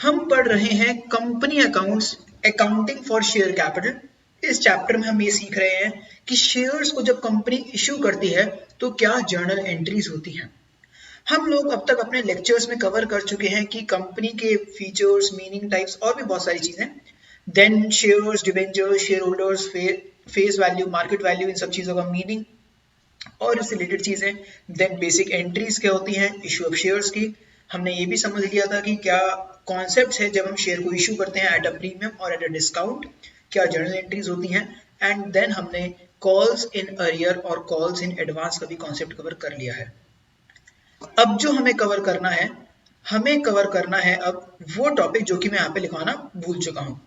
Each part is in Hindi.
हम पढ़ रहे हैं company accounts, accounting for share capital. इस चैप्टर में हम ये सीख रहे हैं कि शेयर्स को जब कंपनी इश्यू करती है तो क्या जर्नल एंट्रीज होती हैं। हम लोग अब तक अपने लेक्चर्स में कवर कर चुके हैं कि कंपनी के फीचर्स, मीनिंग, टाइप्स और भी बहुत सारी चीजें, then shares, debentures, share holders, face value, market value, इन सब चीजों का मीनिंग और इससे रिलेटेड चीजें। देन बेसिक एंट्रीज क्या होती हैं इशू ऑफ शेयर्स की। हमने ये भी समझ लिया था कि क्या कॉन्सेप्ट्स है जब हम शेयर को इशू करते हैं एट अ प्रीमियम और एट अ डिस्काउंट, क्या जर्नल एंट्रीज होती हैं। एंड देन हमने कॉल्स इन अरियर और कॉल्स इन एडवांस का भी कॉन्सेप्ट कवर कर लिया है। अब जो हमें कवर करना है, हमें कवर करना है अब वो टॉपिक जो कि मैं यहाँ पे लिखवाना भूल चुका हूँ।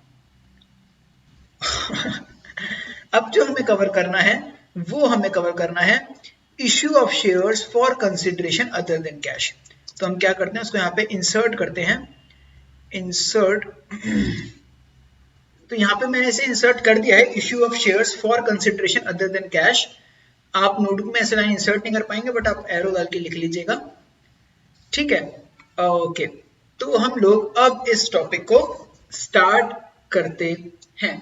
अब जो हमें कवर करना है वो हमें कवर करना है issue of shares for consideration other than cash. तो हम क्या करते हैं, उसको यहाँ पे इंसर्ट करते हैं, इंसर्ट। तो यहाँ पे मैंने इसे इंसर्ट कर दिया है, issue of shares for consideration other than cash. आप नोटबुक में ऐसे लाइन इंसर्ट नहीं कर पाएंगे, बट आप एरो डाल के लिख लीजिएगा, ठीक है। ओके, तो हम लोग अब इस टॉपिक को स्टार्ट करते हैं।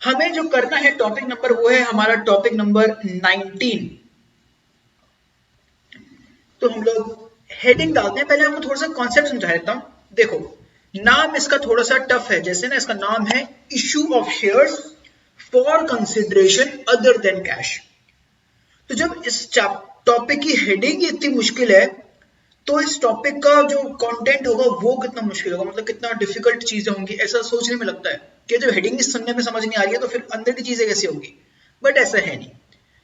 हमें जो करना है टॉपिक नंबर, वो है हमारा टॉपिक नंबर 19। तो हम लोग हेडिंग डालते हैं। पहले आपको थोड़ा सा कॉन्सेप्ट समझा देता हूं। देखो, नाम इसका थोड़ा सा टफ है। जैसे ना, इसका नाम है issue of shares for consideration other than cash. तो जब इस टॉपिक की हेडिंग इतनी मुश्किल है, तो इस टॉपिक का जो कंटेंट होगा वो कितना मुश्किल होगा, मतलब कितना डिफिकल्ट चीजें होंगी। ऐसा सोचने में लगता है कि जब हेडिंग सुनने में समझ नहीं आ रही है तो फिर अंदर की चीजें कैसे होंगी, बट ऐसा है नहीं।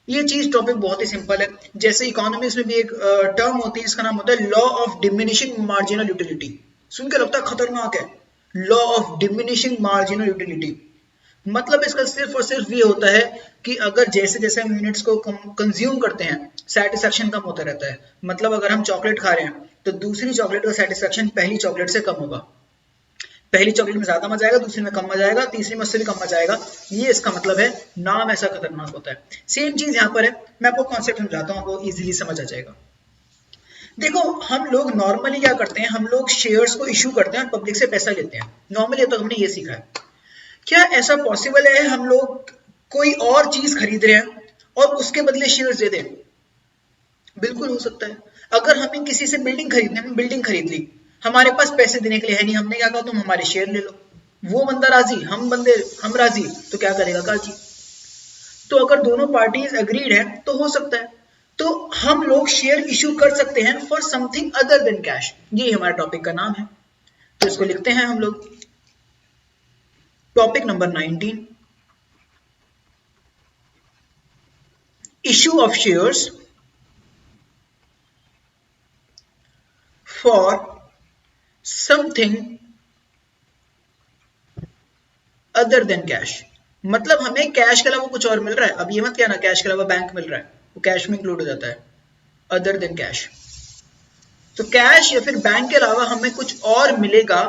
ये चीज टॉपिक बहुत ही सिंपल है। जैसे इकोनॉमिक्स में भी एक टर्म होती है, इसका नाम होता है law of diminishing marginal utility. सुन के लगता है खतरनाक है, law of diminishing marginal utility. मतलब इसका सिर्फ और सिर्फ ये होता है कि अगर जैसे जैसे हम यूनिट्स को कंज्यूम करते हैं, सेटिस्फेक्शन कम होता रहता है। मतलब अगर हम चॉकलेट खा रहे हैं तो दूसरी चॉकलेट का सेटिस्फेक्शन पहली चॉकलेट से कम होगा। पहली चॉकलेट में ज्यादा मजा आएगा, दूसरी में कम मजा आएगा, तीसरी में उससे भी कम मजा आएगा। ये इसका मतलब है, नाम ऐसा खतरनाक होता है। सेम चीज यहाँ पर है। मैं आपको कॉन्सेप्ट समझाता हूँ, आपको इजीली समझ आ जाएगा। देखो, हम लोग नॉर्मली क्या करते हैं, हम लोग शेयर्स को इश्यू करते हैं और पब्लिक से पैसा लेते हैं। नॉर्मली तो हमने ये सीखा है। क्या ऐसा पॉसिबल है हम लोग कोई और चीज खरीद रहे हैं और उसके बदले शेयर्स दे दें? बिल्कुल हो सकता है। अगर हमें किसी से बिल्डिंग खरीदनी, हमने बिल्डिंग खरीद ली, हमारे पास पैसे देने के लिए है नहीं, हमने क्या कहा, तुम हमारे शेयर ले लो। वो बंदा राजी, हम राजी, तो क्या करेगा काजी। तो अगर दोनों पार्टीज अग्रीड है तो हो सकता है। तो हम लोग शेयर इश्यू कर सकते हैं for something other than cash. ये हमारे टॉपिक का नाम है। तो इसको लिखते हैं हम लोग, topic number 19, issue of shares for something other than cash। मतलब हमें कैश के अलावा कुछ और मिल रहा है। अब ये मत कहना कैश के अलावा बैंक मिल रहा है, वो कैश में इंक्लूड हो जाता है, अदर देन कैश। तो कैश या फिर बैंक के अलावा हमें कुछ और मिलेगा,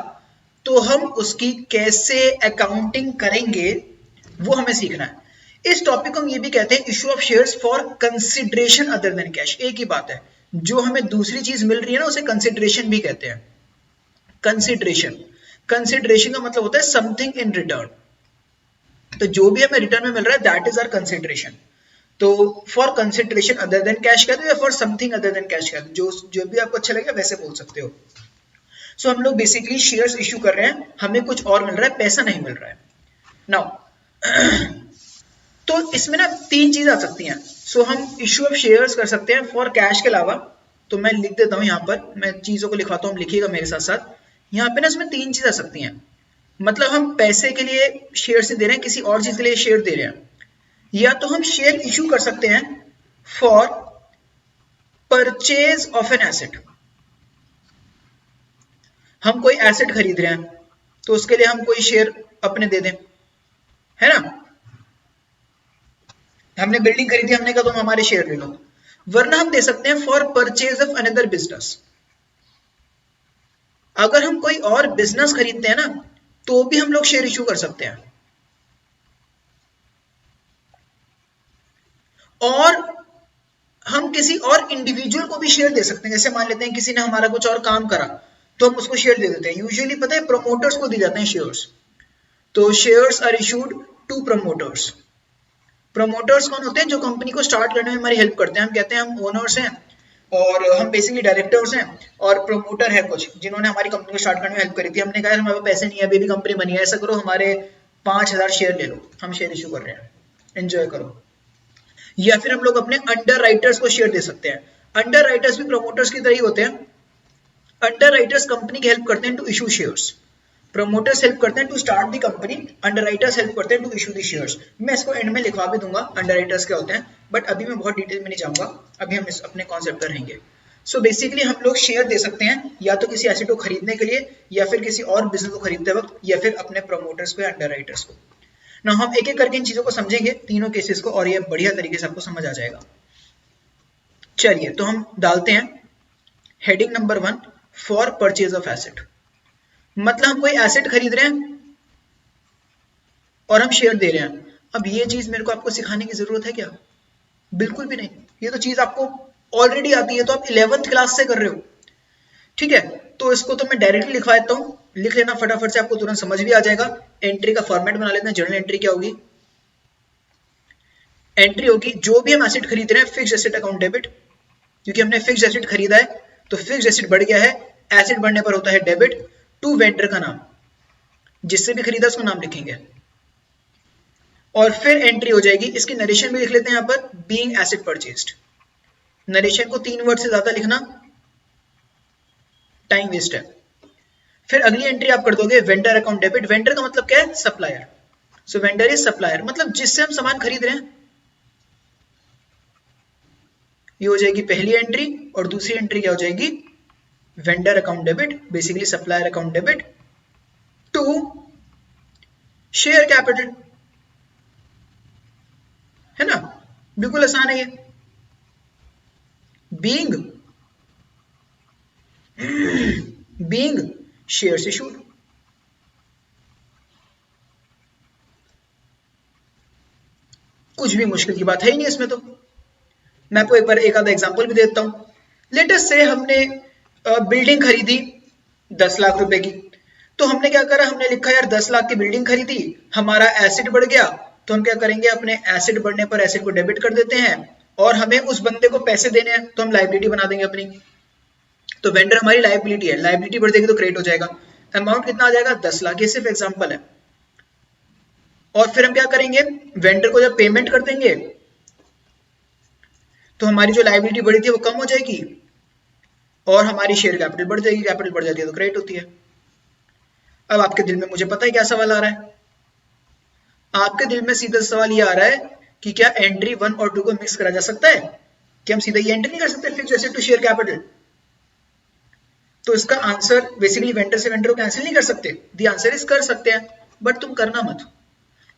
तो हम उसकी कैसे अकाउंटिंग करेंगे वो हमें सीखना है। इस टॉपिक को हम ये भी कहते हैं issue of shares for consideration other than cash. एक ही बात है, जो हमें दूसरी चीज मिल रही है ना, उसे कंसिडरेशन भी कहते हैं। कंसिडरेशन, कंसिडरेशन का मतलब होता है समथिंग इन रिटर्न। तो जो भी हमें रिटर्न में मिल रहा है, दैट इज आवर कंसिडरेशन। तो for consideration other than cash कहते हो या for something other than cash कहते हो, जो भी आपको अच्छा लगे वैसे बोल सकते हो। सो हम लोग बेसिकली शेयर्स इश्यू कर रहे हैं, हमें कुछ और मिल रहा है, पैसा नहीं मिल रहा है। नाउ तो इसमें ना तीन चीज आ सकती हैं। सो हम इश्यू ऑफ शेयर्स कर सकते हैं फॉर कैश के अलावा। तो मैं लिख देता हूं यहाँ पर, मैं चीजों को लिखवाता हूं, लिखिएगा मेरे साथ साथ। यहाँ पे ना इसमें तीन चीज आ सकती हैं। मतलब हम पैसे के लिए शेयर से दे रहे हैं, किसी और चीज के लिए शेयर दे रहे हैं, या तो हम शेयर इश्यू कर सकते हैं for purchase of an asset. हम कोई एसेट खरीद रहे हैं तो उसके लिए हम कोई शेयर अपने दे दें, है ना। हमने बिल्डिंग खरीदी, हमने कहा तुम हमारे शेयर ले लो। वरना हम दे सकते हैं for purchase of another business. अगर हम कोई और बिजनेस खरीदते हैं ना, तो भी हम लोग शेयर इश्यू कर सकते हैं। और हम किसी और इंडिविजुअल को भी शेयर दे सकते हैं। जैसे मान लेते हैं किसी ने हमारा कुछ और काम करा तो हम उसको शेयर दे देते हैं। यूजुअली पता है प्रोमोटर्स को दिए जाते हैं शेयर्स। तो shares are issued to promoters. Promoters कौन होते हैं? जो कंपनी को स्टार्ट करने में हमारी हेल्प करते हैं। हम कहते हैं हम ओनर्स हैं और हम बेसिकली डायरेक्टर्स हैं, और प्रमोटर है कुछ जिन्होंने हमारी कंपनी को स्टार्ट करने में हेल्प करी थी। हमने कहा हमारे पैसे नहीं है, अभी भी कंपनी बनी है, ऐसा करो हमारे 5,000 शेयर ले लो, हम शेयर इशू कर रहे हैं, एंजॉय करो। या फिर हम लोग अपने अंडर राइटर्स को शेयर दे सकते हैं। अंडर राइटर्स भी प्रमोटर्स की तरह ही होते हैं। अंडर राइटर्स कंपनी की हेल्प करते हैं to issue shares. Promoters help करते हैं to start the company, underwriters help करते हैं टू इशू द शेयर्स। मैं इसको एंड में लिखवा भी दूंगा अंडर राइटर्स क्या होते हैं, बट अभी मैं बहुत डिटेल में नहीं जाऊंगा, अभी हम इस अपने कॉन्सेप्ट पर रहेंगे। सो बेसिकली हम लोग शेयर दे सकते हैं या तो किसी एसेट को खरीदने के लिए, या फिर किसी और बिजनेस को खरीदते वक्त, या फिर अपने प्रमोटर्स को या अंडर राइटर्स को। ना हम एक एक करके इन चीजों को समझेंगे, तीनों केसेस को, और ये बढ़िया तरीके से आपको समझ आ जाएगा। चलिए तो हम डालते हैं heading number 1 for purchase of asset. मतलब हम कोई एसेट खरीद रहे हैं और हम शेयर दे रहे हैं। अब ये चीज मेरे को आपको सिखाने की जरूरत है क्या? बिल्कुल भी नहीं, ये तो चीज आपको ऑलरेडी आती है, तो आप 11th क्लास से कर रहे हो, ठीक है। तो इसको तो मैं डायरेक्टली लिखवा देता हूं, लिख लेना फटाफट से, आपको तुरंत समझ भी आ जाएगा। एंट्री का फॉर्मेट बना लेते हैं। जर्नल एंट्री क्या होगी? एंट्री होगी जो भी हम एसेट खरीद रहे हैं, फिक्स्ड एसेट अकाउंट डेबिट, क्योंकि हमने फिक्स्ड एसेट खरीदा है तो फिक्स्ड एसेट बढ़ गया है, एसेट बढ़ने पर होता है डेबिट, टू वेंडर का नाम, जिससे भी खरीदा उसका नाम लिखेंगे, और फिर एंट्री हो जाएगी। इसकी नरेशन भी लिख लेते हैं यहाँ पर, बीइंग एसेट परचेज्ड। नरेशन को 3 वर्ड से ज्यादा लिखना टाइम वेस्ट है। फिर अगली एंट्री आप कर दोगे वेंडर अकाउंट डेबिट। वेंडर का मतलब क्या है? Supplier. So vendor is supplier, मतलब जिससे हम सामान खरीद रहे हैं। ये हो जाएगी पहली एंट्री, और दूसरी एंट्री क्या हो जाएगी? Vendor account debit, basically supplier account debit, to share capital, है ना? बिल्कुल आसान है ये। Being shares issued. कुछ भी मुश्किल की बात है ही नहीं इसमें। तो मैं आपको एक बार एक आधा एग्जांपल भी देता हूं। लेट अस से हमने बिल्डिंग खरीदी 10 लाख रुपए की, तो हमने क्या करा? हमने लिखा यार 10 लाख की बिल्डिंग खरीदी, हमारा एसेट बढ़ गया, तो हम क्या करेंगे? अपने एसेट बढ़ने पर एसेट को डेबिट कर देते हैं, और हमें उस बंदे को पैसे देने हैं तो हम लायबिलिटी बना देंगे अपनी। तो वेंडर हमारी लायबिलिटी है, लायबिलिटी बढ़ जाएगी तो क्रेडिट हो जाएगा। अमाउंट कितना आ जाएगा? 10 लाख। ये सिर्फ एग्जांपल है। और फिर हम क्या करेंगे? वेंडर को जब पेमेंट कर देंगे तो हमारी जो लायबिलिटी बढ़ी थी वो कम हो जाएगी, और हमारी शेयर कैपिटल बढ़ जाएगी। कैपिटल बढ़ जाती है तो क्रेडिट होती है। अब आपके दिल में, मुझे पता है क्या सवाल आ रहा है, आपके दिल में सीधा सवाल ये आ रहा है कि क्या एंट्री 1 और 2 को मिक्स करा जा सकता है? कि हम सीधा ये एंट्री नहीं कर सकते fixed asset to share capital? तो इसका आंसर बेसिकली वेंडर से वेंडर को कैंसिल नहीं कर सकते। द आंसर इज कर सकते हैं, बट तुम करना मत,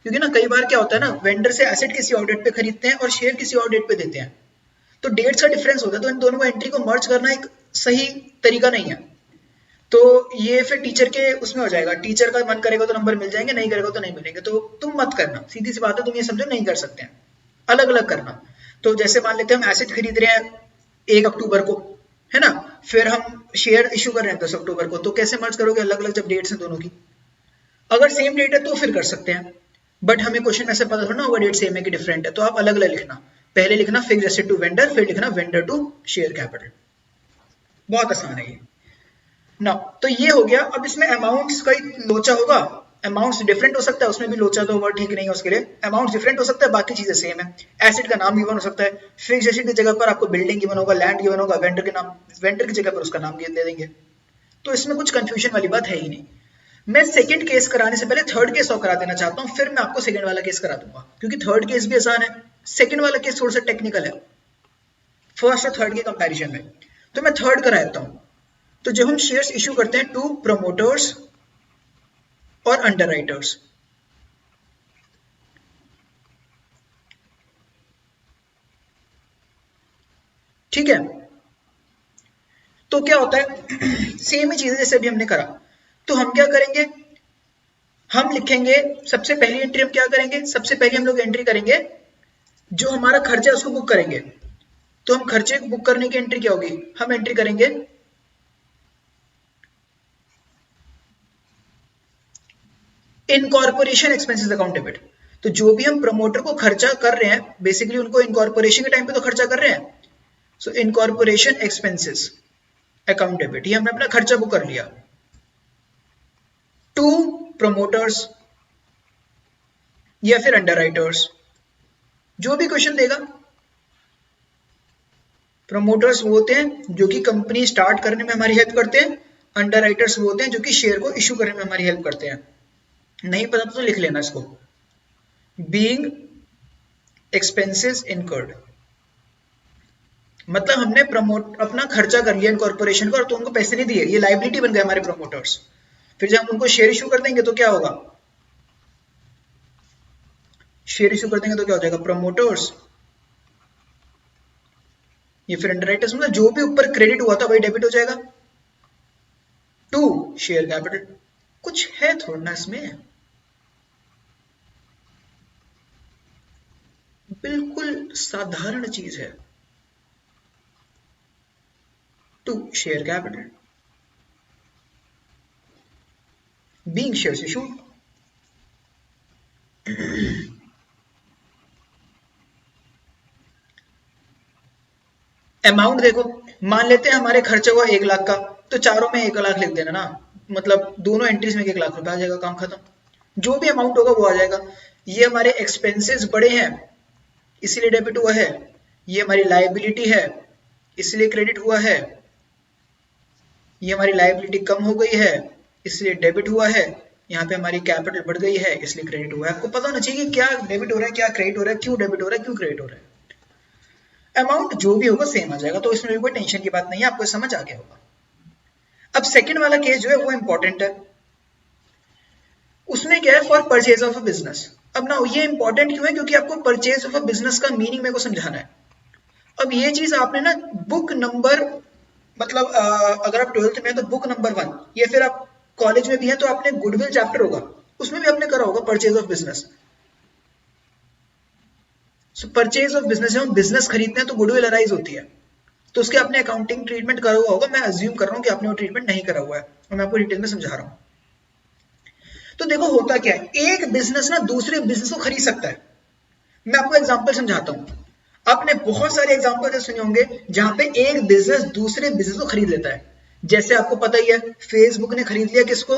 क्योंकि ना कई बार क्या होता है ना, वेंडर से एसेट किसी और डेट पे खरीदते हैं और शेयर किसी और डेट पे देते हैं, तो डेट्स का डिफरेंस होता है, तो इन दोनों को एंट्री को मर्ज करना एक सही तरीका नहीं है। तो ये फिर टीचर के उसमें हो जाएगा, टीचर का मन करेगा तो नंबर मिल जाएंगे, नहीं करेगा तो नहीं मिलेंगे। तो तुम मत करना, सीधी सी बात है, तुम ये समझो नहीं कर सकते हैं, अलग अलग करना। तो जैसे मान लेते हैं हम एसेट खरीद रहे हैं 1 अक्टूबर को, है ना, फिर हम शेयर इशू कर रहे हैं 10 अक्टूबर को, तो कैसे मर्ज करोगे अलग अलग जब डेट्स हैं दोनों की? अगर सेम डेट है तो फिर कर सकते हैं, बट हमें क्वेश्चन में से पता थोड़ा ना होगा डेट सेम है कि डिफरेंट है, तो आप अलग अलग लिखना। पहले लिखना फिक्स्ड एसेट टू वेंडर, फिर लिखना वेंडर टू शेयर कैपिटल। बहुत आसान है ये ना। तो ये हो गया। अब इसमें अमाउंट्स का ही लोचा होगा, अमाउंट्स डिफरेंट हो सकता है, उसमें भी लोचा तो वर्ड ठीक नहीं है उसके लिए। अमाउंट डिफरेंट हो सकता है, बाकी चीजें सेम है। एसेट का नाम गिवन हो सकता है, फिक्स्ड एसेट की जगह पर आपको बिल्डिंग गिवन होगा, लैंड गिवन होगा, वेंडर के नाम, वेंडर की जगह पर उसका नाम दे देंगे। तो इसमें कुछ कंफ्यूजन वाली बात है ही नहीं। मैं सेकंड केस कराने से पहले थर्ड केस और करा देना चाहता हूं, फिर मैं आपको सेकंड वाला केस करा दूंगा, क्योंकि थर्ड केस भी आसान है, सेकंड वाला केस थोड़ा सा टेक्निकल है फर्स्ट और थर्ड के कंपैरिजन में। तो मैं थर्ड करा देता हूं। तो जब हम शेयर्स इशू करते हैं टू प्रमोटर्स और अंडरराइटर्स, ठीक है, तो क्या होता है सेम ही चीज जैसे अभी हमने करा। तो हम क्या करेंगे? हम लिखेंगे सबसे पहली एंट्री हम क्या करेंगे? सबसे पहले हम लोग एंट्री करेंगे जो हमारा खर्चा है उसको बुक करेंगे। तो हम खर्चे को बुक करने की एंट्री क्या होगी, हम एंट्री करेंगे इनकॉर्पोरेशन एक्सपेंसेस अकाउंट डेबिट। तो जो भी हम प्रमोटर को खर्चा कर रहे हैं, बेसिकली उनको इनकॉर्पोरेशन के टाइम पे तो खर्चा कर रहे हैं, सो इनकॉर्पोरेशन एक्सपेंसेस अकाउंट डेबिट, ये हमने अपना खर्चा बुक कर लिया टू प्रमोटर्स या फिर अंडरराइटर्स, जो भी क्वेश्चन देगा। प्रमोटर्स वो होते हैं जो कि कंपनी स्टार्ट करने में हमारी हेल्प करते हैं, अंडरराइटर्स वो होते हैं जो कि शेयर को इशू करने में हमारी हेल्प करते हैं। नहीं पता तो लिख लेना इसको, बीइंग एक्सपेंसेस इनकर्ड, मतलब हमने प्रमोट अपना खर्चा कर लिया इनकॉर्पोरेशन का और तो उनको पैसे नहीं दिए, ये लाइबिलिटी बन गए हमारे प्रमोटर्स। फिर जब हम उनको शेयर इशू कर देंगे तो क्या होगा, शेयर इशू कर देंगे तो क्या हो जाएगा, प्रमोटर्स ये फिर अंडरराइटर्स, मतलब जो भी ऊपर क्रेडिट हुआ था वही डेबिट हो जाएगा टू शेयर कैपिटल। कुछ है थोड़ा ना इसमें, बिल्कुल साधारण चीज है, to share capital being shares issued. Amount देखो, मान लेते हैं हमारे खर्चा हुआ 1 लाख का, तो चारों में 1 लाख लिख देना ना, मतलब दोनों एंट्रीज में 1 लाख रुपए आ जाएगा, काम खत्म। जो भी अमाउंट होगा वो आ जाएगा। ये हमारे एक्सपेंसेस बड़े हैं इसीलिए डेबिट हुआ है, ये हमारी लायबिलिटी है इसलिए क्रेडिट हुआ है, ये हमारी लायबिलिटी कम हो गई है इसलिए डेबिट हुआ है, यहाँ पे हमारी कैपिटल बढ़ गई है इसलिए क्रेडिट हुआ है। आपको पता होना चाहिए कि क्या डेबिट हो रहा है, क्या क्रेडिट हो रहा है, क्यों डेबिट हो रहा है, क्यों क्रेडिट हो रहा है। अमाउंट जो भी होगा सेम आ जाएगा, तो इसमें कोई टेंशन की बात नहीं है, आपको समझ आ गया होगा। अब सेकंड वाला केस जो है वो इंपॉर्टेंट है, उसमें क्या है, for purchase of a business. अब ना ये इंपॉर्टेंट क्यों है, क्योंकि आपको परचेज ऑफ अ बिजनेस का मीनिंग मेरे को समझाना है। अब ये चीज आपने ना बुक नंबर, मतलब अगर आप 12th में है तो बुक नंबर 1, या फिर आप कॉलेज में भी है तो आपने गुडविल चैप्टर होगा, उसमें भी आपने करा होगा purchase of business. So purchase of business, हम बिजनेस खरीदते हैं तो गुडविल अराइज होती है, तो उसके आपने अकाउंटिंग ट्रीटमेंट करा हुआ होगा। मैं अज्यूम कर रहा हूँ कि आपने वो ट्रीटमेंट नहीं करा हुआ है और मैं आपको डिटेल में समझा रहा हूँ। तो देखो होता क्या है, एक बिजनेस ना दूसरे बिजनेस को खरीद सकता है। मैं आपको एग्जांपल समझाता हूँ। आपने बहुत सारे एग्जांपल सुने होंगे जहां पे एक बिजनेस दूसरे बिजनेस को खरीद लेता है। जैसे आपको पता ही है, फेसबुक ने खरीद लिया किसको,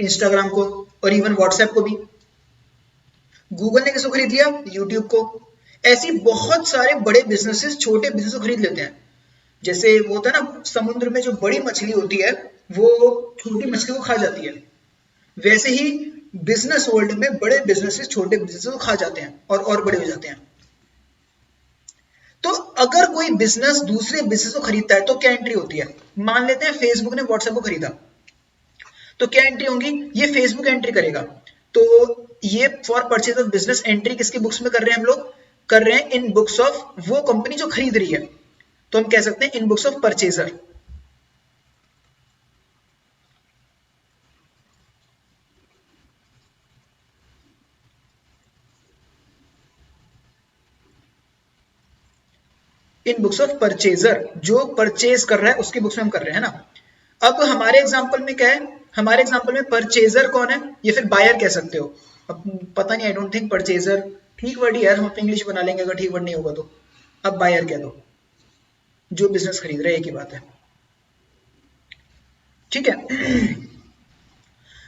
इंस्टाग्राम को, और इवन व्हाट्सएप को भी। गूगल ने किसको खरीद लिया, यूट्यूब को। ऐसी बहुत सारे बड़े बिजनेसेस छोटे बिजनेस को खरीद लेते हैं। जैसे वो होता है ना, समुद्र में जो बड़ी मछली होती है वो छोटी मछली को खा जाती है, वैसे ही बिजनेस वर्ल्ड में बड़े बिजनेसेस छोटे बिजनेस को खा जाते हैं और बड़े हो जाते हैं। तो अगर कोई बिजनेस दूसरे बिजनेस को खरीदता है तो क्या एंट्री होती है। मान लेते हैं फेसबुक ने व्हाट्सएप को खरीदा, तो क्या एंट्री होंगी, ये फेसबुक एंट्री करेगा। तो ये for purchase of business entry किसकी बुक्स में कर रहे हैं, हम लोग कर रहे हैं इन बुक्स ऑफ वो कंपनी जो खरीद रही है, तो हम कह सकते हैं in books of purchaser. In books of purchaser, जो परचेज कर रहा है उसकी बुक्स में हम कर रहे हैं ना। अब हमारे एग्जांपल में क्या है, हमारे एग्जांपल में परचेजर कौन है, ये फिर बायर कह सकते हो। अब पता नहीं, आई डोंट थिंक परचेजर ठीक वर्ड ही है, हम अपने इंग्लिश बना लेंगे अगर ठीक वर्ड नहीं होगा तो। अब बायर कह दो, जो बिजनेस खरीद रहे हैं, एक ही बात है, ठीक है।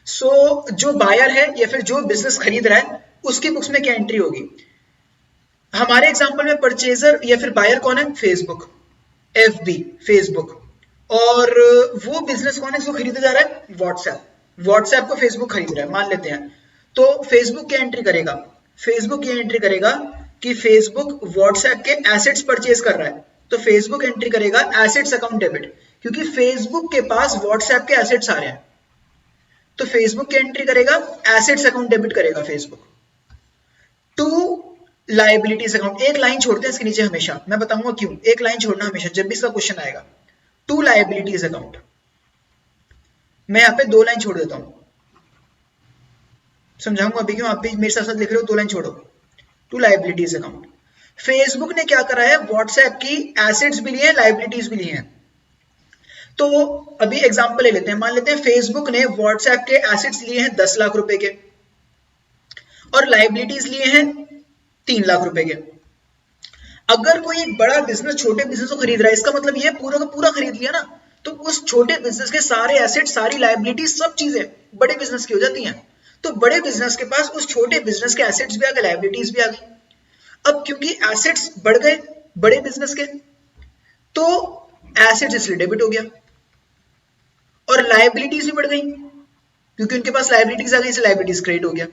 सो जो बायर है या फिर जो बिजनेस खरीद रहा है उसकी बुक्स में क्या एंट्री होगी। हमारे एग्जांपल में परचेजर या फिर बायर कौन है, फेसबुक, एफबी, फेसबुक। और वो बिजनेस कौन है जिसको खरीदा जा रहा है, व्हाट्सएप। व्हाट्सएप को फेसबुक खरीद रहा है मान लेते हैं, तो फेसबुक क्या एंट्री करेगा, फेसबुक ये एंट्री करेगा कि फेसबुक व्हाट्सएप के एसेट्स परचेज कर रहा है, तो फेसबुक एंट्री करेगा एसेट्स अकाउंट डेबिट, क्योंकि फेसबुक के पास व्हाट्सएप के एसेट्स आ रहे हैं, तो फेसबुक क्या एंट्री करेगा, एसेट्स अकाउंट डेबिट करेगा फेसबुक। टू लायबिलिटीज अकाउंट, एक लाइन छोड़ते हैं इसके नीचे हमेशा, मैं बताऊंगा क्यों, एक लाइन छोड़ना हमेशा जब भी इसका क्वेश्चन आएगा। टू लायबिलिटीज अकाउंट, मैं यहाँ पे 2 लाइन छोड़ देता हूं, समझाऊंगा अभी क्यों, आप भी मेरे साथ साथ लिख रहे हो, 2 लाइन छोड़ो। टू लायबिलिटीज अकाउंट, फेसबुक ने क्या करा है, व्हाट्सएप की एसेट्स भी लिए हैं, लाइबिलिटीज भी लिए हैं। तो अभी एग्जांपल ले लेते हैं, मान लेते हैं फेसबुक ने व्हाट्सएप के एसेट्स लिए हैं 10 लाख रुपए के और लाइबिलिटीज लिए हैं 3 लाख रुपए के। अगर कोई एक बड़ा बिजनेस छोटे बिजनेस को खरीद रहा है, इसका मतलब ये पूरा का पूरा खरीद लिया ना, तो उस छोटे बिजनेस के सारे एसेट, सारी लाइबिलिटी, सब चीजें बड़े बिजनेस की हो जाती हैं। तो बड़े बिजनेस के पास उस छोटे बिजनेस के एसेट्स भी आ गए, लाइबिलिटीज भी आ गई। अब क्योंकि एसेट्स बढ़ गए बड़े बिजनेस के, तो एसेट्स इसलिए डेबिट हो गया और लाइबिलिटीज भी बढ़ गई क्योंकि उनके पास लाइबिलिटीज आ गई, इसलिए लाइबिलिटीज क्रेडिट हो गया।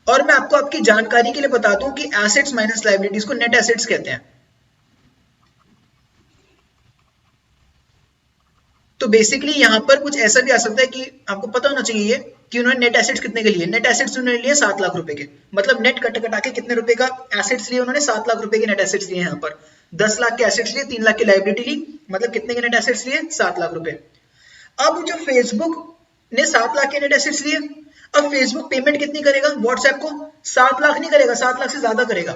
और मैं आपको आपकी जानकारी के लिए बता दूं कि एसेट्स माइनस लाइबिलिटीज को नेट एसेट्स कहते हैं। तो बेसिकली यहां पर कुछ ऐसा भी आ सकता है कि आपको पता होना चाहिए ये कि उन्होंने नेट एसेट्स कितने के लिए, नेट एसेट्स उन्होंने लिए 7 लाख रुपए के, मतलब नेट कटा के कितने रुपए का एसेट्स लिए उन्होंने, 7 लाख रुपए के नेट एसेट्स लिए। यहाँ पर 10 लाख के एसेट्स लिए, 3 लाख की लाइबिलिटी ली, मतलब कितने के नेट एसेट्स लिए, 7 लाख रुपए। अब जो फेसबुक ने 7 लाख के नेट एसेट्स लिए, अब फेसबुक पेमेंट कितनी करेगा व्हाट्सएप को, 7 लाख नहीं करेगा, 7 लाख से ज्यादा करेगा।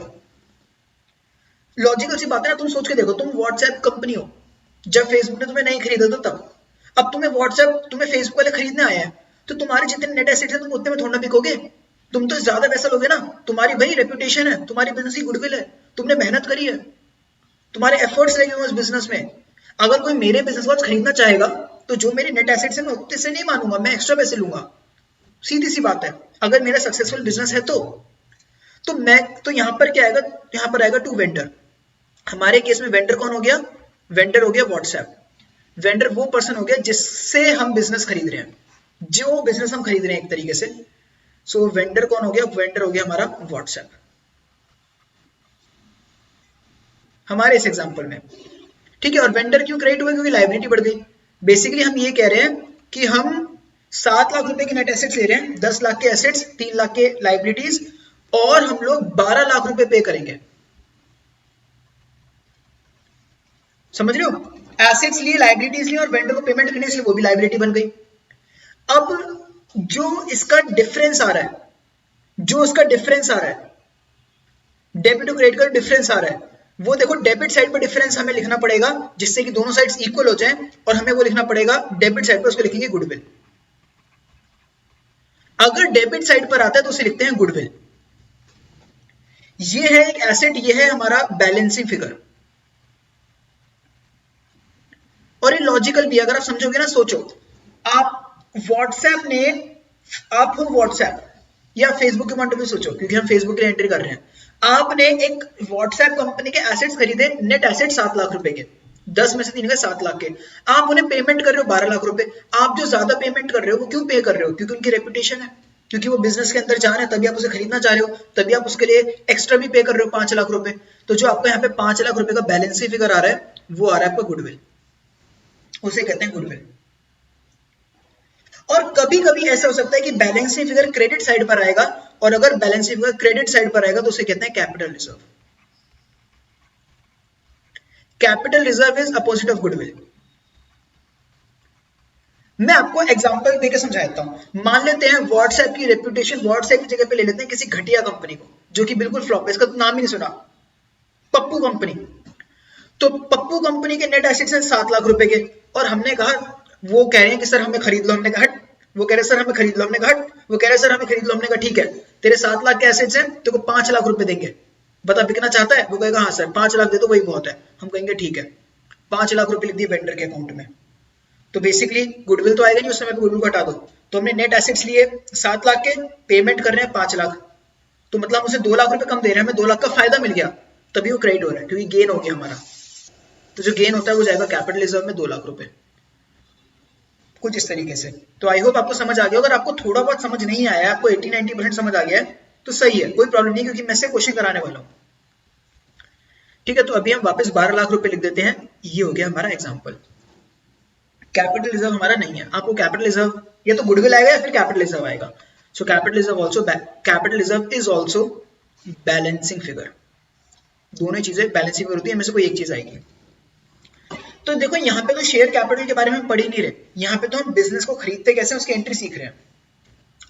लॉजिकल सी बात है ना, तुम सोच के देखो, तुम व्हाट्सएप कंपनी हो, जब फेसबुक ने तुम्हें नहीं खरीदा था तब, अब तुम्हें फेसबुक वाले खरीदने आए हैं, तो तुम्हारे जितने नेट एसेट्स हैं तुम उतने में थोड़ा ना बिकोगे, तुम तो ज्यादा पैसा लोगे ना। तुम्हारी भाई रेपुटेशन है, तुम्हारी बिजनेस की गुडविल है, तुमने मेहनत करी है, तुम्हारे एफर्ट्स लगे हुए उस बिजनेस में। अगर कोई मेरे बिजनेस को खरीदना चाहेगा तो जो मेरे नेट एसेट्स है मैं उतने से नहीं मानूंगा, मैं एक्स्ट्रा पैसे लूंगा, सीधी सी बात है। अगर मेरा सक्सेसफुल बिजनेस है तो मैं तो यहाँ पर क्या आएगा, यहाँ पर आएगा टू वेंडर। हमारे केस में वेंडर कौन हो गया, वेंडर हो गया व्हाट्सएप। वेंडर वो पर्सन हो गया जिससे हम बिजनेस खरीद रहे हैं, जो बिजनेस हम खरीद रहे हैं एक तरीके से। सो वेंडर कौन हो गया, वेंडर हो गया हमारा व्हाट्सएप हमारे इस एग्जांपल में, ठीक है। और वेंडर क्यों क्रेडिट हुआ, क्योंकि लायबिलिटी बढ़ गई। बेसिकली हम ये कह रहे हैं कि हम 7 लाख रुपए के नेट एसेट्स ले रहे हैं, 10 लाख के एसेट्स, 3 लाख के लाइबिलिटीज, और हम लोग 12 लाख रुपए पे करेंगे। समझ रहे हो, एसेट्स लिए, लाइबिलिटीज लिए और वेंडर को पेमेंट करने से वो भी लाइबिलिटी बन गई। अब जो इसका डिफरेंस आ रहा है, डेबिट टू क्रेडिट का डिफरेंस आ रहा है, वो देखो डेबिट साइड पर डिफरेंस हमें लिखना पड़ेगा जिससे कि दोनों साइड्स इक्वल हो जाएं, और हमें वो लिखना पड़ेगा डेबिट साइड पर, उसको लिखेंगे गुडविल। अगर डेबिट साइड पर आता है तो उसे लिखते हैं गुडविल। ये है एक एसेट, ये है हमारा बैलेंसिंग फिगर। और ये लॉजिकल भी, अगर आप समझोगे ना, सोचो आप व्हाट्सएप ने, आप हो व्हाट्सएप या फेसबुक के पॉइंट ऑफ व्यू सोचो, क्योंकि हम फेसबुक के लिए एंट्री कर रहे हैं। आपने एक व्हाट्सएप कंपनी के एसेट्स खरीदे, नेट एसेट 7 लाख रुपए के, 10 में से 3 गए 7 लाख के, आप उन्हें पेमेंट कर रहे हो 12 लाख रुपए। आप जो ज्यादा पेमेंट कर रहे हो वो क्यों पे कर रहे हो, क्योंकि उनकी रेपुटेशन है, क्योंकि वो बिजनेस के अंदर जा रहे हैं, तभी आप उसे खरीदना चाह रहे हो, तभी आप उसके लिए एक्स्ट्रा भी पे कर रहे हो 5 लाख रुपए। तो जो आपका यहाँ पे 5 लाख रुपए का बैलेंसिंग फिगर आ रहा है, वो आ रहा है आपका गुडविल, उसे कहते हैं गुडविल। और कभी कभी ऐसा हो सकता है कि बैलेंसिंग फिगर क्रेडिट साइड पर आएगा, और अगर बैलेंसिंग फिगर क्रेडिट साइड पर आएगा तो उसे कहते हैं capital reserve. Capital reserve is opposite of goodwill. मैं आपको एग्जांपल देकर समझाता हूं। मान लेते हैं व्हाट्सएप की रेपुटेशन, व्हाट्सएप की जगह पे ले लेते हैं किसी घटिया कंपनी को जो कि बिल्कुल फ्लॉप है, इसका तो नाम ही नहीं सुना, पप्पू कंपनी। तो पप्पू कंपनी के नेट एसेट्स हैं 7 लाख रुपए के, और हमने कहा, वो कह रहे हैं कि सर हमें खरीद लो, हमने कहा हट, वो कह रहे सर हमें खरीद लो, हमने कहा हट, वो कह रहे सर हमें खरीद लो, हमने कहा ठीक है, तेरे 7 लाख के एसेट्स हैं, तेरे को 5 लाख रुपए देंगे, बता बिकना चाहता है? वो कहेगा हाँ सर 5 लाख दे दो, वही बहुत है। हम कहेंगे ठीक है, 5 लाख रुपए लिख दिए वेंडर के अकाउंट में। तो बेसिकली गुडविल तो आएगा नहीं उस समय पे, गुडविल को हटा दो। तो हमने नेट एसेट्स लिए 7 लाख के, पेमेंट कर रहे हैं 5 लाख, तो मतलब उसे 2 लाख रुपए कम दे रहे हैं, हमें 2 लाख का फायदा मिल गया, तभी वो क्रेडिट हो रहा है, क्योंकि गेन हो गया हमारा। तो जो गेन होता है वो जाएगा कैपिटल रिजर्व में 2 लाख रुपए, कुछ इस तरीके से। तो आई होप आपको समझ आ गया। अगर आपको थोड़ा बहुत समझ नहीं आया, आपको 80-90% समझ आ गया है तो सही है, कोई प्रॉब्लम नहीं, क्योंकि मैं से क्वेश्चन कराने वाला हूं। ठीक है, तो अभी हम वापस 12 लाख रुपए लिख देते हैं। ये हो गया हमारा एग्जांपल। कैपिटल रिजर्व हमारा नहीं है, आपको कैपिटल रिजर्व या तो गुडविल आएगा या फिर कैपिटल रिजर्व आएगा। So capital reserve is also balancing figure. दोनों चीजें बैलेंसिंग फिगर होती है, इनमें से कोई एक चीज आएगी। तो देखो यहाँ पे तो शेयर कैपिटल के बारे में हम पढ़ ही नहीं रहे, यहाँ पे तो हम बिजनेस को खरीदते कैसे उसकी एंट्री सीख रहे हैं।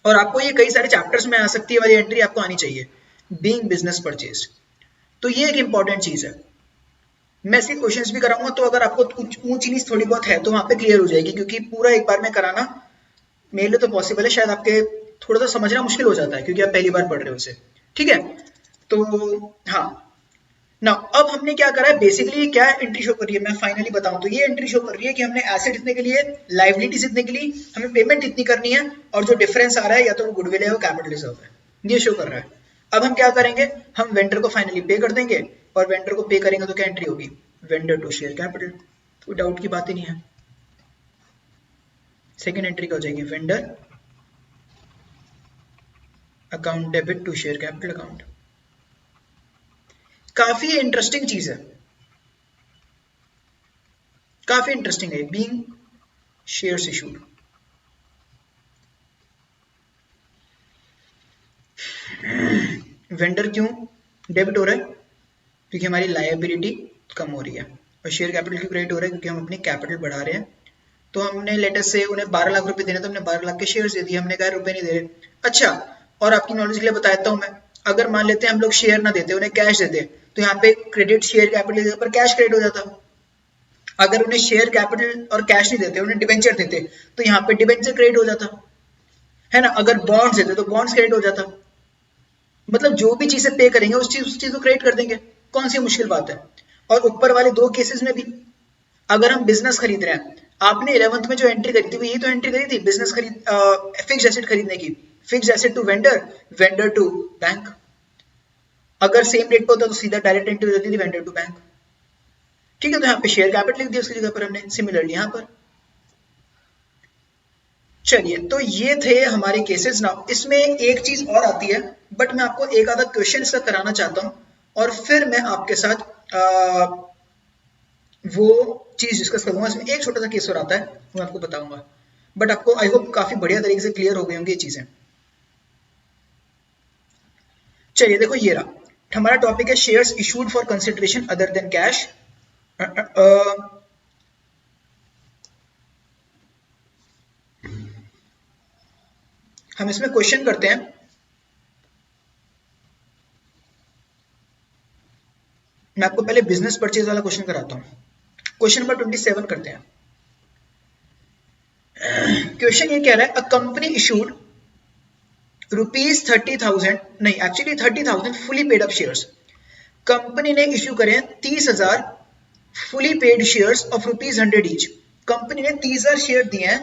और आपको ये कई सारे चैप्टर्स में आ सकती है वाली एंट्री आपको आनी चाहिए। बीइंग बिजनेस परचेज, तो ये एक इंपॉर्टेंट चीज है। मैं इसके क्वेश्चंस भी कराऊंगा, तो अगर आपको ऊंच नीच थोड़ी बहुत है तो वहां पे क्लियर हो जाएगी, क्योंकि पूरा एक बार में कराना मेरे लिए तो पॉसिबल है, शायद आपके थोड़ा सा समझना मुश्किल हो जाता है क्योंकि आप पहली बार पढ़ रहे हो उसे। ठीक है, तो हाँ ना, अब हमने क्या करा है, बेसिकली क्या एंट्री शो कर रही है, मैं फाइनली बताऊं तो ये एंट्री शो कर रही है कि हमने एसेट इतने के लिए, लाइबिलिटीज इतने के लिए, हमें पेमेंट इतनी करनी है, और जो डिफरेंस आ रहा है या तो वो गुडविल है वो कैपिटल रिजर्व है, ये शो कर रहा है। अब हम क्या करेंगे, हम वेंडर को फाइनली पे कर देंगे, और वेंडर को पे करेंगे तो क्या एंट्री होगी, वेंडर टू शेयर कैपिटल, कोई डाउट की बात ही नहीं है। सेकेंड एंट्री क्या हो जाएगी, vendor account debit to share capital account. काफी इंटरेस्टिंग चीज है, काफी इंटरेस्टिंग है, बीइंग शेयर्स इशूड। वेंडर क्यों डेबिट हो रहा है, क्योंकि हमारी लायबिलिटी कम हो रही है, और शेयर कैपिटल क्यों क्रेडिट हो रहा है, क्योंकि हम अपनी कैपिटल बढ़ा रहे हैं। तो हमने लेटेस्ट से उन्हें 12 लाख रुपए देने, तो हमने 12 लाख के शेयर दे दिए, हमने कहा रुपए नहीं दे रहे। अच्छा, और आपकी नॉलेज के लिए बता देता हूं मैं, अगर मान लेते हैं हम लोग शेयर ना देते, उन्हें कैश देते, तो यहाँ पे क्रेडिट शेयर कैपिटल पर कैश क्रेडिट हो जाता। अगर उन्हें शेयर कैपिटल और कैश नहीं देते, उन्हें डिबेंचर देते, तो यहाँ पे डिबेंचर क्रेडिट हो जाता है ना। अगर बॉन्ड्स देते तो बॉन्ड्स क्रेडिट हो जाता। मतलब जो भी चीजें पे करेंगे उस चीज को क्रेडिट कर देंगे, कौन सी मुश्किल बात है। और ऊपर वाले दो केसेस में भी, अगर हम बिजनेस खरीद रहे हैं, आपने 11th में जो एंट्री करी थी वो यही तो एंट्री करी थी, बिजनेस खरीद फिक्स एसेट खरीदने की, fix asset to vendor, vendor to bank. अगर सेम डेट पे होता तो सीधा डायरेक्ट एंट्री हो जाती थी, वेंडर टू बैंक। ठीक है, तो यहाँ पे शेयर कैपिटल लिख दिया उसकी जगह पर हमने, सिमिलरली यहाँ पर। चलिए, तो ये थे हमारे केसेस ना। इसमें एक चीज और आती है, बट मैं आपको एक आधा क्वेश्चन इसका कराना चाहता हूं, और फिर मैं आपके साथ वो चीज डिस्कस करूंगा। इसमें एक छोटा सा केस और आता है, वो मैं आपको बताऊंगा, बट आपको आई होप काफी बढ़िया तरीके से क्लियर हो गई होंगी ये चीजें। चलिए देखो, ये रहा हमारा टॉपिक है, shares issued for consideration other than cash. हम इसमें क्वेश्चन करते हैं, मैं आपको पहले बिजनेस परचेज वाला क्वेश्चन कराता हूं। क्वेश्चन नंबर 27 करते हैं। क्वेश्चन ये कह रहा है, अ कंपनी इशूड ₹30,000, नहीं actually 30,000 fully paid up shares. Company ने इश्यू करे 30,000 fully paid shares of ₹100 each. Company ने 30,000 शेयर दिए हैं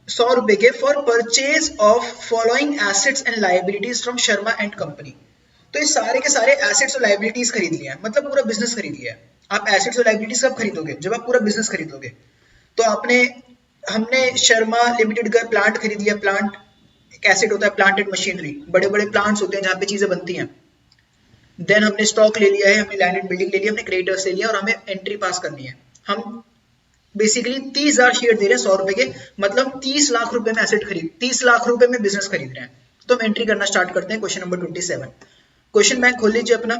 100 रुपए के, for purchase of following assets and liabilities from Sharma and company. तो ये सारे के सारे एसेट्स और लायबिलिटीज खरीद लिया है, मतलब पूरा बिजनेस खरीद लिया है। आप एसेट्स और लायबिलिटीज कब खरीदोगे, जब आप पूरा बिजनेस खरीदोगे। तो हमने शर्मा लिमिटेड का प्लांट खरीद लिया। प्लांट एक एसेट होता है, प्लांट एंड मशीनरी, बड़े बड़े प्लांट्स होते हैं जहां पे चीजें बनती हैं। देन हमने स्टॉक ले लिया है, हमने लैंड एंड बिल्डिंग ले लिया, हमने क्रेडिटर्स ले लिया, और हमें एंट्री पास करनी है। हम बेसिकली 30,000 शेयर दे रहे हैं 100 रुपए के, मतलब 30 लाख रुपए में एसेट खरीद, 30 लाख रुपए में बिजनेस खरीद रहे हैं। तो हम एंट्री करना स्टार्ट करते हैं। क्वेश्चन नंबर 27, क्वेश्चन बैंक खोल लीजिए अपना,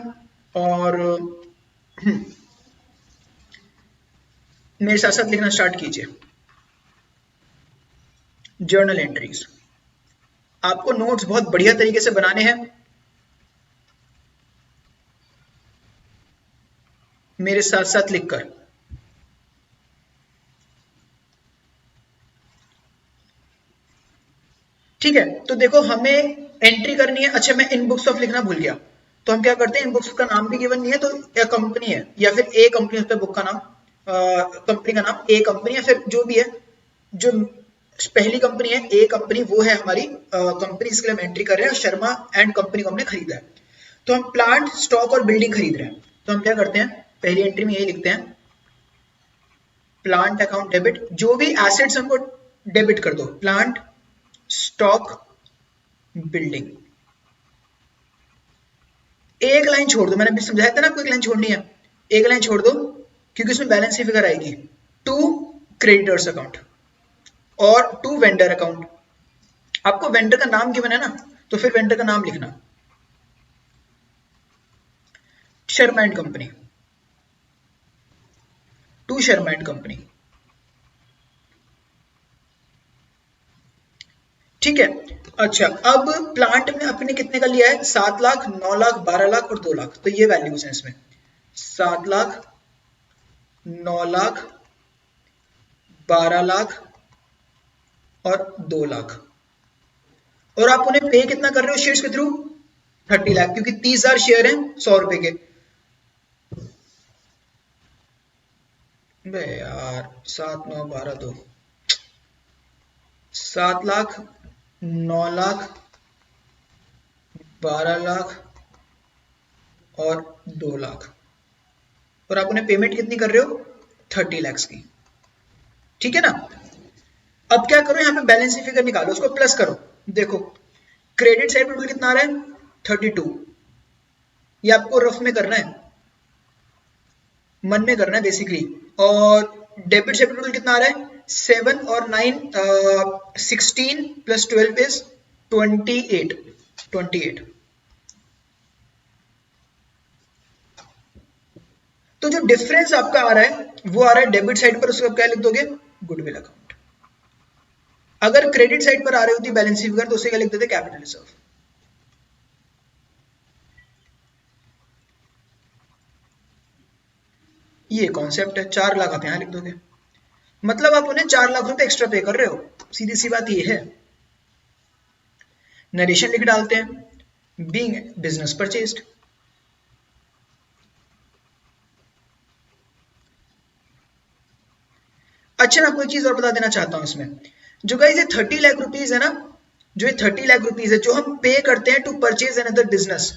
और मेरे साथ साथ लिखना स्टार्ट कीजिए। जर्नल एंट्रीज आपको नोट्स बहुत बढ़िया तरीके से बनाने हैं, मेरे साथ साथ लिखकर। ठीक है, तो देखो हमें एंट्री करनी है। अच्छा, मैं इन बुक्स ऑफ लिखना भूल गया, तो हम क्या करते हैं, इन बुक्स का नाम भी गिवन नहीं है, तो या कंपनी है या फिर ए कंपनी होता है, बुक का नाम, कंपनी का नाम ए कंपनी, या फिर जो भी है, जो पहली कंपनी है ए कंपनी, वो है हमारी कंपनी, इसके लिए हम एंट्री कर रहे हैं। शर्मा एंड कंपनी को हमने खरीदा है, तो हम प्लांट, स्टॉक और बिल्डिंग खरीद रहे हैं। तो हम क्या करते हैं, पहली एंट्री में यही लिखते हैं, प्लांट अकाउंट डेबिट, जो भी एसेट्स हमको डेबिट कर दो, प्लांट, स्टॉक, बिल्डिंग। एक लाइन छोड़ दो, मैंने अभी समझाया था ना आपको, एक लाइन छोड़नी है, एक लाइन छोड़ दो, क्योंकि उसमें बैलेंस की फिगर आएगी। टू क्रेडिटर्स अकाउंट और टू वेंडर अकाउंट। आपको वेंडर का नाम गिवन है ना, तो फिर वेंडर का नाम लिखना, Sharma and company, to Sharma and company. ठीक है। अच्छा, अब प्लांट में अपने कितने का लिया है? 7 लाख, 9 लाख, 12 लाख और 2 लाख। तो ये वैल्यूज हैं इसमें, 7 लाख, 9 लाख, 12 लाख और 2 लाख। और आप उन्हें पे कितना कर रहे हो शेयर्स के थ्रू? 30 लाख, क्योंकि 30,000 शेयर हैं 100 रुपए के। बे यार 7 9 12 2, 7 लाख, 9 लाख, 12 लाख और 2 लाख। और आप उन्हें पेमेंट कितनी कर रहे हो? 30 लाख की। ठीक है ना। अब क्या करो, यहाँ पे बैलेंस शीट फिगर निकालो, उसको प्लस करो। देखो क्रेडिट साइड पर कितना आ रहा है? 32। ये आपको रफ में करना है, मन में करना है बेसिकली। और डेबिट साइड पर कितना आ रहा है? 7 और 9 16 प्लस 12 इज 28। तो जो डिफरेंस आपका आ रहा है वो आ रहा है डेबिट साइड पर, उसको क्या लिख दोगे? Goodwill account. अगर क्रेडिट साइड पर आ रही होती बैलेंस शीट फिगर तो उसे क्या लिख देते? Capital reserve. ये कॉन्सेप्ट है। 4 लाख आप यहां लिख दोगे, मतलब आप उन्हें 4 लाख रुपए एक्स्ट्रा पे कर रहे हो। सीधी सी बात ये है। नरेशन लिख डालते हैं, बीइंग बिजनेस परचेज्ड। अच्छा, मैं आपको एक चीज और बता देना चाहता हूं इसमें, जो गाइस ये 30 लाख रुपीज है ना, जो ये 30 लाख रुपीज है जो हम पे करते हैं टू परचेज अनदर बिजनेस,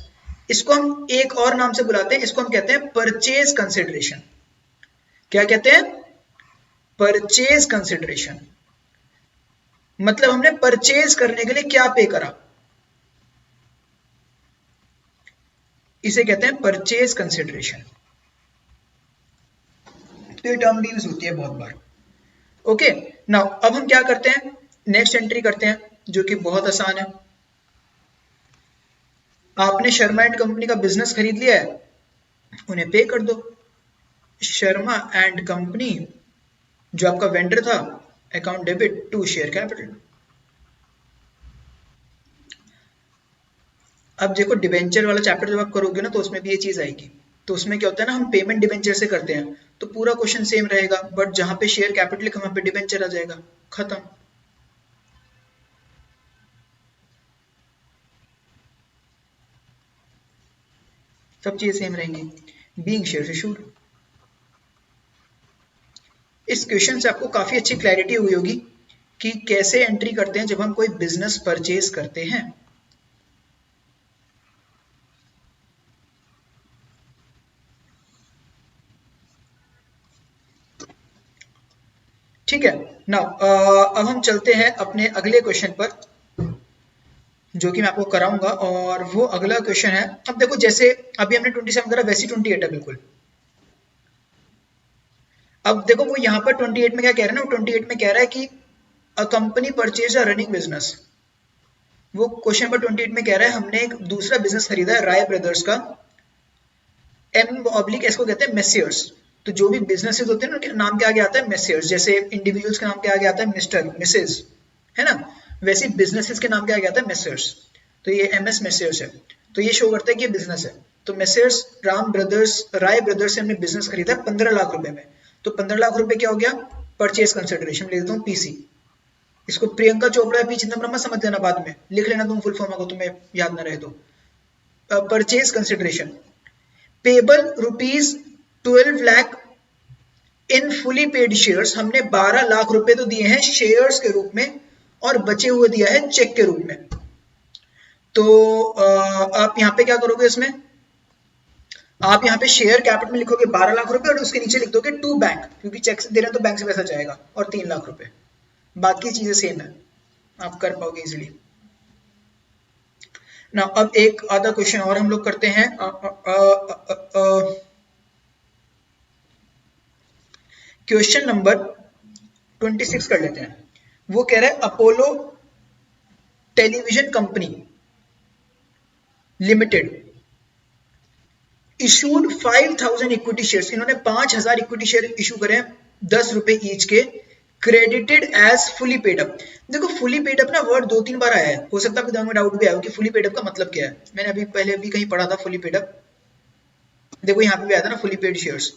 इसको हम एक और नाम से बुलाते हैं, इसको हम कहते हैं परचेज कंसिडरेशन। क्या कहते हैं? Purchase consideration. मतलब हमने परचेज करने के लिए क्या पे करा, इसे कहते हैं परचेज कंसिडरेशन। तो ये टर्म भी यूज होती है बहुत बार। ओके, नाउ अब हम क्या करते हैं? नेक्स्ट एंट्री करते हैं, जो कि बहुत आसान है। आपने शर्मा एंड कंपनी का बिजनेस खरीद लिया है, उन्हें पे कर दो। शर्मा एंड कंपनी जो आपका वेंडर था, account debit to share capital. अब देखो डिबेंचर वाला चैप्टर जब आप करोगे ना तो उसमें भी ये चीज आएगी। तो उसमें क्या होता है ना, हम पेमेंट डिबेंचर से करते हैं तो पूरा क्वेश्चन सेम रहेगा, बट जहां पे शेयर कैपिटल लिखा वहां पे डिबेंचर आ जाएगा, खत्म। सब चीजें सेम रहेंगी। Being share issued. इस क्वेश्चन से आपको काफी अच्छी क्लैरिटी हुई होगी कि कैसे एंट्री करते हैं जब हम कोई बिजनेस परचेज करते हैं। ठीक है। नाउ अब हम चलते हैं अपने अगले क्वेश्चन पर, जो कि मैं आपको कराऊंगा। और वो अगला क्वेश्चन है, अब देखो जैसे अभी हमने 27 करा वैसे 28 है बिल्कुल। अब देखो वो यहाँ पर 28 में क्या कह रहा है ना, वो 28 में कह रहा है कि a company purchase a running business. वो क्वेश्चन पर 28 में कह रहा है हमने एक दूसरा बिजनेस खरीदा है राय ब्रदर्स का, M/S को कहते हैं मेसियर्स। तो जो भी बिजनेसेस होते हैं ना, उनके नाम के आगे आता है मेसियर्स। जैसे इंडिविजुअल्स के नाम के आगे आता है मिस्टर, मिसेज, है ना, वैसे बिजनेसेस के नाम के आगे आता है मेसियर्स। तो ये MS मेसियर्स है, तो ये शो करता है कि ये बिजनेस है। तो मेसियर्स राम ब्रदर्स, राय ब्रदर्स से हमने बिजनेस खरीदा 15 लाख रुपए में। तो 15 लाख रुपए क्या हो गया? Purchase consideration. लिख देता हूँ PC। इसको प्रियंका चोपड़ा पी चिदम्बरम मत समझ लेना, बाद में लिख लेना तुम फुल फॉर्म अगर तुम्हें याद ना रहे तो। परचेज कंसिडरेशन पेबल ₹12 लाख इन फुली पेड शेयर्स। हमने 12 लाख रुपए तो दिए हैं शेयर्स के रूप में और बचे हुए दिया है चेक के रूप में। तो आप यहां पे क्या करोगे, इसमें आप यहां पे शेयर कैपिटल में लिखोगे 12 लाख रुपए और उसके नीचे लिख दोगे टू बैंक, क्योंकि चेक से दे रहे हैं तो बैंक से पैसा जाएगा, और 3 लाख रुपए। बाकी चीजें सेम है, आप कर पाओगे इजिली ना। अब एक आधा क्वेश्चन और हम लोग करते हैं। क्वेश्चन नंबर 26 कर लेते हैं। वो कह रहा है Apollo television company limited issued 5000 equity shares. इन्होंने 5000 इक्विटी शेयर इशू करे 10 रुपए ईच के credited as fully paid up. देखो फुली पेड अप ना वर्ड 2-3 बार आया है, हो सकता है आपके दिमाग में डाउट भी आया हो कि फुली पेड अप का मतलब क्या है। मैंने अभी पहले भी कहीं पढ़ा था फुली पेड अप, देखो यहाँ पे भी आया था ना fully paid shares.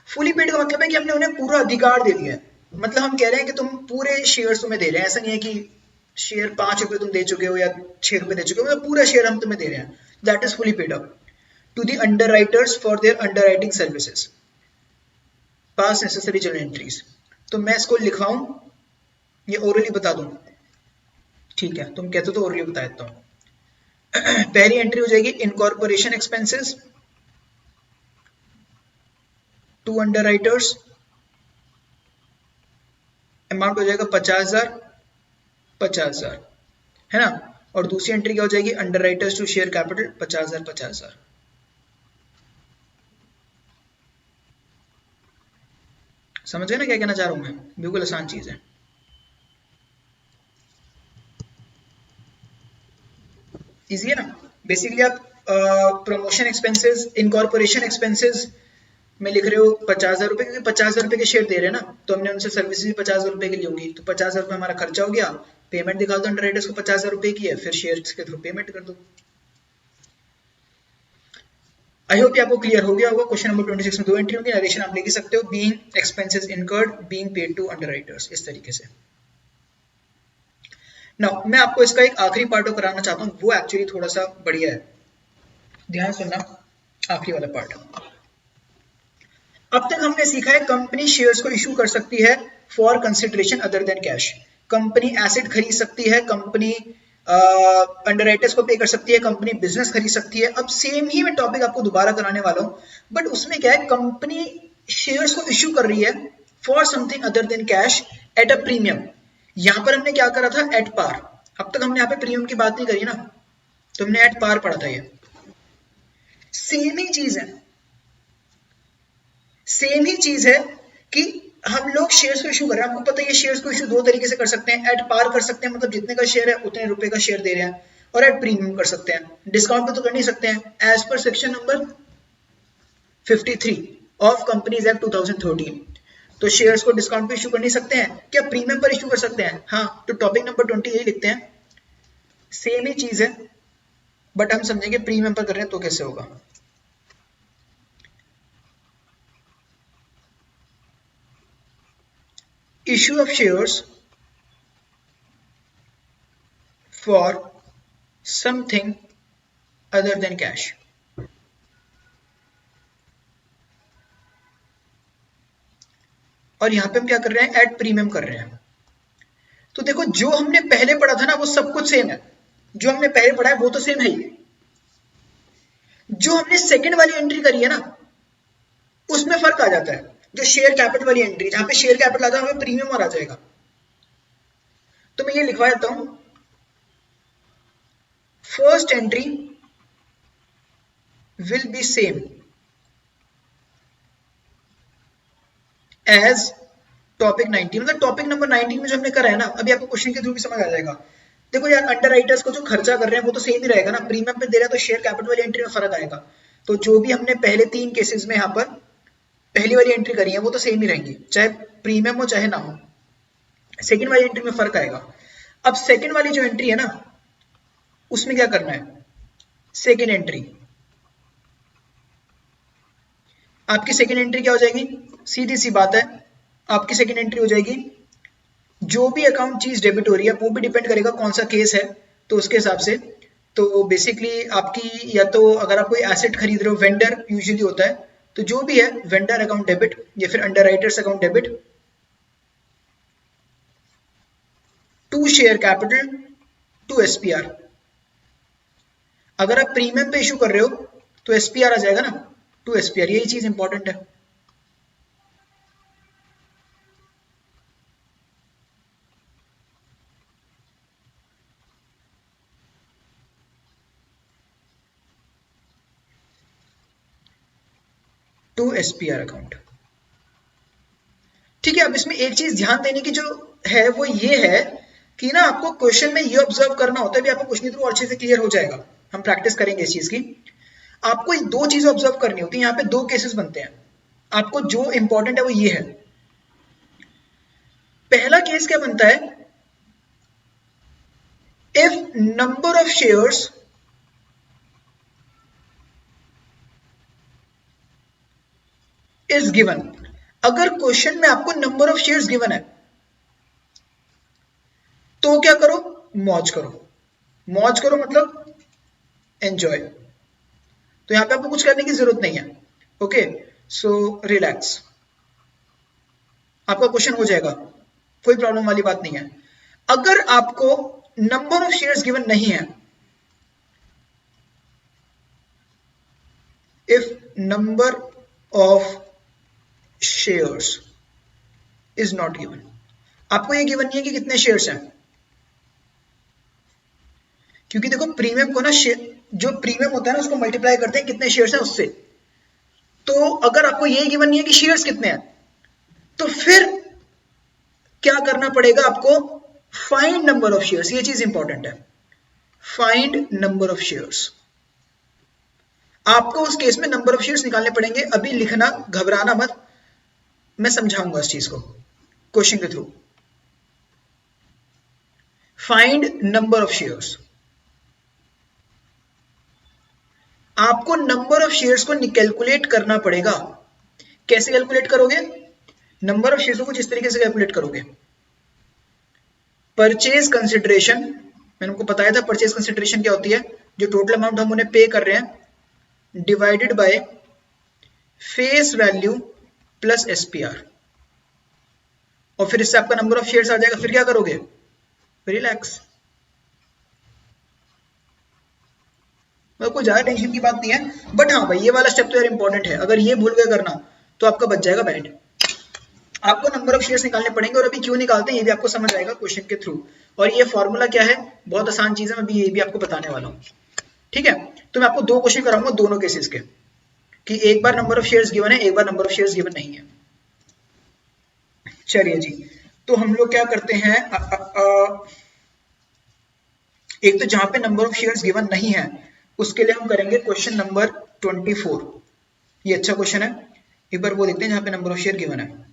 Fully paid का मतलब है कि हमने उन्हें पूरा अधिकार दे दिया है, मतलब हम कह रहे हैं कि तुम पूरे शेयर्स तुम्हें दे रहे हैं, ऐसा नहीं है कि शेयर 5 रुपए तुम दे चुके हो या 6 रुपए दे चुके हो, मतलब पूरा शेयर हम तुम्हें दे रहे हैं, that is fully paid up to the underwriters for their underwriting services pass necessary journal entries. तो मैं इसको लिखवाऊं, ये ओरली बता दूं, ठीक है तुम कहते हो तो ओरली बता देता हूं। पहली एंट्री हो जाएगी incorporation expenses to underwriters, amount हो जाएगा 50,000 है ना। और दूसरी एंट्री क्या हो जाएगी, अंडरराइटर्स टू शेयर कैपिटल 50,000। समझ गए ना क्या कहना चाह रहा हूं मैं, बिल्कुल आसान चीज है। इजी है ना। बेसिकली आप प्रमोशन एक्सपेंसेस, इनकॉर्पोरेशन एक्सपेंसेस में लिख रहे हो 50,000 रुपए, क्योंकि 50,000 रुपए के शेयर दे रहे हैं ना, तो हमने उनसे सर्विसेज भी 50,000 रुपए की ली होंगी, तो 50,000 रुपए हमारा खर्चा हो गया, पेमेंट दिखा दो अंडरराइटर्स को 50,000 रुपए की है, फिर शेयर्स के थ्रू पेमेंट कर दो। आई होप आपको क्लियर हो गया होगा। क्वेश्चन नंबर 26 में 2 एंट्री होंगी, नरेशन आप लिख सकते हो, being expenses incurred, being paid to underwriters, इस तरीके से। नाउ मैं आपको इसका एक आखिरी पार्ट कराना चाहता हूँ, वो एक्चुअली थोड़ा सा बढ़िया है, ध्यान सुनना आखिरी वाला पार्ट। अब तक हमने सीखा है कंपनी शेयर्स को इशू कर सकती है for consideration other than cash, company asset खरीद सकती है, कंपनी अंडरराइटर्स को पे कर सकती है, कंपनी बिजनेस खरीद सकती है। अब सेम ही मैं टॉपिक आपको दोबारा कराने वाला हूं, बट उसमें क्या है, कंपनी शेयर्स को इशू कर रही है for something other than cash at a premium. यहां पर हमने क्या करा था, एट पार। अब तक हमने यहाँ पे प्रीमियम की बात नहीं करी ना, तो हमने एट पार पढ़ा था, ये सेम ही चीज है, सेम ही चीज है कि हम लोग शेयर्स को इशू कर रहे हैं। आपको पता है ये शेयर्स को इशू 2 तरीके से कर सकते हैं, एट पार कर सकते हैं, मतलब जितने का शेयर है उतने रुपए का शेयर दे रहे हैं, और एट प्रीमियम कर सकते हैं, डिस्काउंट पे तो कर नहीं सकते हैं, as per section number 53 of companies act 2013। तो शेयर्स को डिस्काउंट पे इशू कर नहीं सकते हैं, क्या प्रीमियम पर इशू कर सकते हैं? हाँ, तो टॉपिक नंबर 20 यही लिखते हैं, सेम ही चीज है, बट हम समझेंगे प्रीमियम पर कर रहे हैं तो कैसे होगा। issue of shares for something other than cash। और यहां पे हम क्या कर रहे हैं, एट प्रीमियम कर रहे हैं। तो देखो जो हमने पहले पढ़ा था ना वो सब कुछ सेम है, जो हमने पहले पढ़ा है वो तो सेम है ही, जो हमने सेकंड वाली एंट्री करी है ना उसमें फर्क आ जाता है। जो शेयर कैपिटल वाली एंट्री, जहां पे शेयर कैपिटल आता है वहां पे प्रीमियम और आ जाएगा। तो मैं ये लिखवा देता हूं, first entry will be same as topic 19, मतलब टॉपिक नंबर 19 में जो हमने करा है ना, अभी आपको क्वेश्चन के थ्रू भी समझ आ जाएगा। देखो यार अंडरराइटर्स को जो खर्चा कर रहे हैं वो तो सेम ही रहेगा ना, प्रीमियम पे दे रहा है तो शेयर कैपिटल वाली एंट्री में फर्क आएगा। तो जो भी हमने पहले 3 केसेस में यहाँ पर पहली वाली एंट्री करी है वो तो सेम ही रहेंगी, चाहे प्रीमियम हो चाहे ना हो, सेकंड वाली एंट्री में फर्क आएगा। अब सेकंड वाली जो एंट्री है ना उसमें क्या करना है, सेकंड एंट्री, आपकी सेकंड एंट्री क्या हो जाएगी, सीधी सी बात है, आपकी सेकंड एंट्री हो जाएगी जो भी अकाउंट चीज डेबिट हो रही है, वो भी डिपेंड करेगा कौन सा केस है, तो उसके हिसाब से। तो बेसिकली आपकी या तो अगर आप कोई एसेट खरीद रहे हो, वेंडर यूजुअली होता है, तो जो भी है वेंडर अकाउंट डेबिट या फिर underwriters account debit to share capital to SPR. अगर आप प्रीमियम पे इशू कर रहे हो तो एसपीआर आ जाएगा ना, टू एसपीआर, यही चीज इंपॉर्टेंट है। टू एसपीआर अकाउंट, ठीक है। अब इसमें एक चीज ध्यान देने की जो है वो ये है कि ना आपको क्वेश्चन में ये ऑब्जर्व करना होता है, भी आपको क्वेश्चन थ्रू अच्छे से क्लियर हो जाएगा, हम प्रैक्टिस करेंगे इस चीज की। आपको 2 चीजें ऑब्जर्व करनी होती है, यहाँ पे 2 केसेस बनते हैं, आपको जो इंपॉर्टेंट है वो ये है, पहला केस क्या बनता है, if number of shares is given, अगर क्वेश्चन में आपको नंबर ऑफ शेयर्स गिवन है तो क्या करो, मौज करो। मौज करो मतलब एंजॉय, तो यहां पे आपको कुछ करने की जरूरत नहीं है। ओके, सो रिलैक्स, आपका क्वेश्चन हो जाएगा, कोई प्रॉब्लम वाली बात नहीं है। अगर आपको नंबर ऑफ शेयर्स गिवन नहीं है, if number of shares is not given, आपको ये गिवन नहीं है कि कितने शेयर्स हैं, क्योंकि देखो प्रीमियम को ना जो प्रीमियम होता है ना उसको मल्टीप्लाई करते हैं कितने शेयर्स हैं उससे। तो अगर आपको ये गिवन नहीं है कि शेयर्स कितने हैं, तो फिर क्या करना पड़ेगा आपको, फाइंड नंबर ऑफ शेयर्स, ये चीज इंपॉर्टेंट है, फाइंड नंबर ऑफ शेयर्स। आपको उस केस में नंबर ऑफ शेयर्स निकालने पड़ेंगे, अभी लिखना, घबराना मत, मैं समझाऊंगा इस चीज को क्वेश्चन के through. Find number of shares, आपको नंबर ऑफ शेयर्स को कैलकुलेट करना पड़ेगा। कैसे कैलकुलेट करोगे, नंबर ऑफ शेयर्स को जिस तरीके से कैलकुलेट करोगे, परचेज कंसिडरेशन, मैंने उनको बताया था परचेज कंसिडरेशन क्या होती है, जो टोटल अमाउंट हम उन्हें पे कर रहे हैं divided by face value plus SPR, और फिर इससे आपका नंबर ऑफ शेयर्स आ जाएगा। फिर क्या करोगे, रिलैक्स, मतलब कोई ज्यादा टेंशन की बात नहीं है। बट हाँ भाई, ये वाला स्टेप तो यार इंपॉर्टेंट है, अगर ये भूल गए करना तो आपका बच जाएगा बैंड। आपको नंबर ऑफ शेयर्स निकालने पड़ेंगे, और अभी क्यों निकालते हैं ये भी आपको समझ आएगा क्वेश्चन के थ्रू। और ये फॉर्मूला क्या है, बहुत आसान चीज है, मैं अभी ये भी आपको बताने वाला हूँ। ठीक है, तो मैं आपको दो क्वेश्चन कराऊंगा दोनों केसेस के, कि एक बार नंबर ऑफ शेयर्स गिवन है, एक बार नंबर ऑफ शेयर्स गिवन नहीं है। चलिए जी, तो हम लोग क्या करते हैं, एक तो जहां पे नंबर ऑफ शेयर्स गिवन नहीं है उसके लिए हम करेंगे क्वेश्चन नंबर 24। ये अच्छा क्वेश्चन है, एक बार वो देखते हैं जहां पे नंबर ऑफ शेयर गिवन है।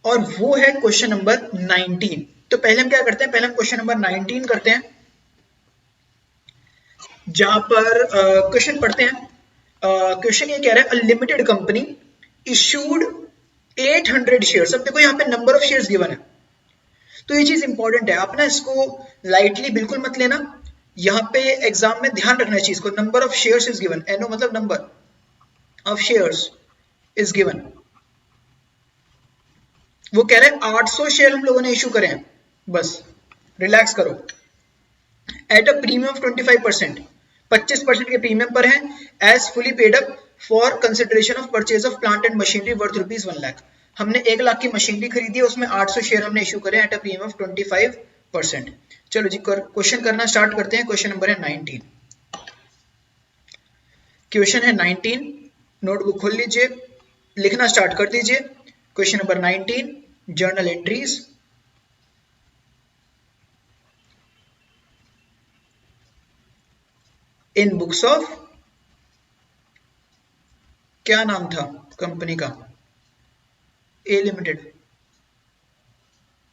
और वो है क्वेश्चन नंबर 19। तो पहले हम क्या करते हैं, पहले हम क्वेश्चन नंबर 19 करते हैं। जहां पर क्वेश्चन पढ़ते हैं। क्वेश्चन ये कह रहा है, a limited company issued 800 shares. अब देखो यहाँ पे नंबर ऑफ शेयर्स गिवन है, तो ये चीज इंपॉर्टेंट है, आप ना इसको लाइटली बिल्कुल मत लेना। यहाँ पे एग्जाम में ध्यान रखना चीज को, number of shares is given, NO मतलब number of shares is given. वो कह रहे हैं 800 शेयर हम लोगों ने इशू करे हैं, बस रिलैक्स करो। एट अ प्रीमियम ऑफ 25%, 25% के प्रीमियम पर है, as fully paid up for consideration of purchase of plant and machinery worth ₹1,00,000। हमने 1 लाख की मशीनरी खरीदी है, उसमें 800 शेयर हमने इशू करे एट अ प्रीमियम ऑफ 25%। चलो जी क्वेश्चन करना स्टार्ट करते हैं। क्वेश्चन नंबर है 19। क्वेश्चन है 19, नोटबुक खोल लीजिए, लिखना स्टार्ट कर दीजिए। Question number 19, journal entries. In books of, क्या नाम था कंपनी का? ए लिमिटेड,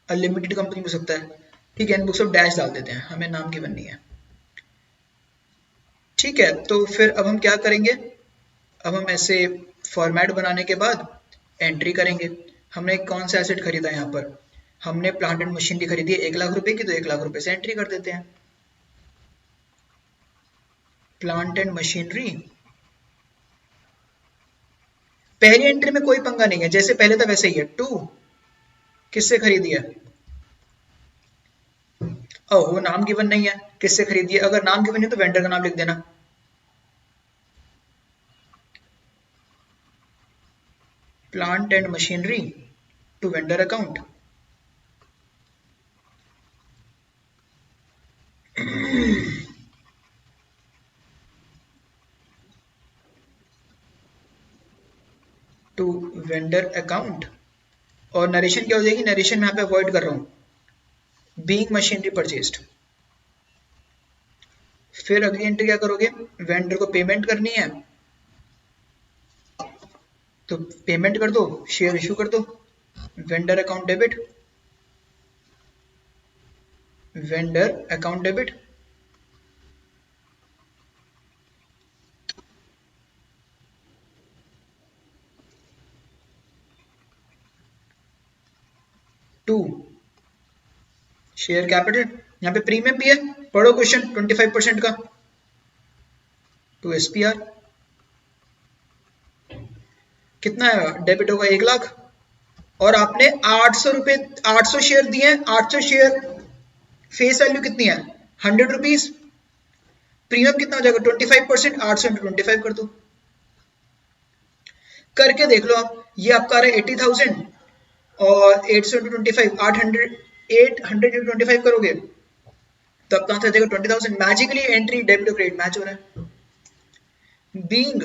अनलिमिटेड कंपनी हो सकता है, ठीक है। इन बुक्स ऑफ डैश डाल देते हैं, हमें नाम की बननी है, ठीक है। तो फिर अब हम क्या करेंगे, अब हम ऐसे फॉर्मेट बनाने के बाद एंट्री करेंगे। हमने कौन सा एसेट खरीदा, यहाँ पर हमने प्लांट एंड मशीनरी खरीदी है 1,00,000 रुपए की, तो 1,00,000 रुपए से एंट्री कर देते हैं। प्लांट एंड मशीनरी, पहली एंट्री में कोई पंगा नहीं है, जैसे पहले था वैसे ही है। 2 किससे खरीदी है? वो नाम गिवन नहीं है, किससे खरीदी है? अगर नाम गिवन है तो वेंडर का नाम लिख देना। Plant and machinery to vendor account. To vendor account. और नरेशन क्या हो जाएगी? नरेशन में यहाँ पे अवॉइड कर रहा हूं, बीइंग मशीनरी परचेज्ड। फिर अगली एंट्री क्या करोगे? वेंडर को पेमेंट करनी है, तो पेमेंट कर दो, शेयर इशू कर दो। Vendor account debit, vendor account debit. To share capital, यहाँ पे प्रीमियम भी है, पढ़ो क्वेश्चन 25% का। टू एसपीआर, कितना है डेबिट होगा? 1,00,000। और आपने 800 रुपए, 800 शेयर दिए हैं, 800 शेयर फेस वैल्यू कितनी है? 100 रुपीज। प्रीमियम कितना हो जाएगा? 25%, 800 इंटू 25 कर दो, करके देख लो आप। ये आपका आ रहा है 80,000 और 800 इंटू 25, 800 इंटू 25 करोगे तब कहां से आ जाएगा? 20,000। मैजिकली एंट्री डेबिट और क्रेडिट मैच हो रहा है। बीइंग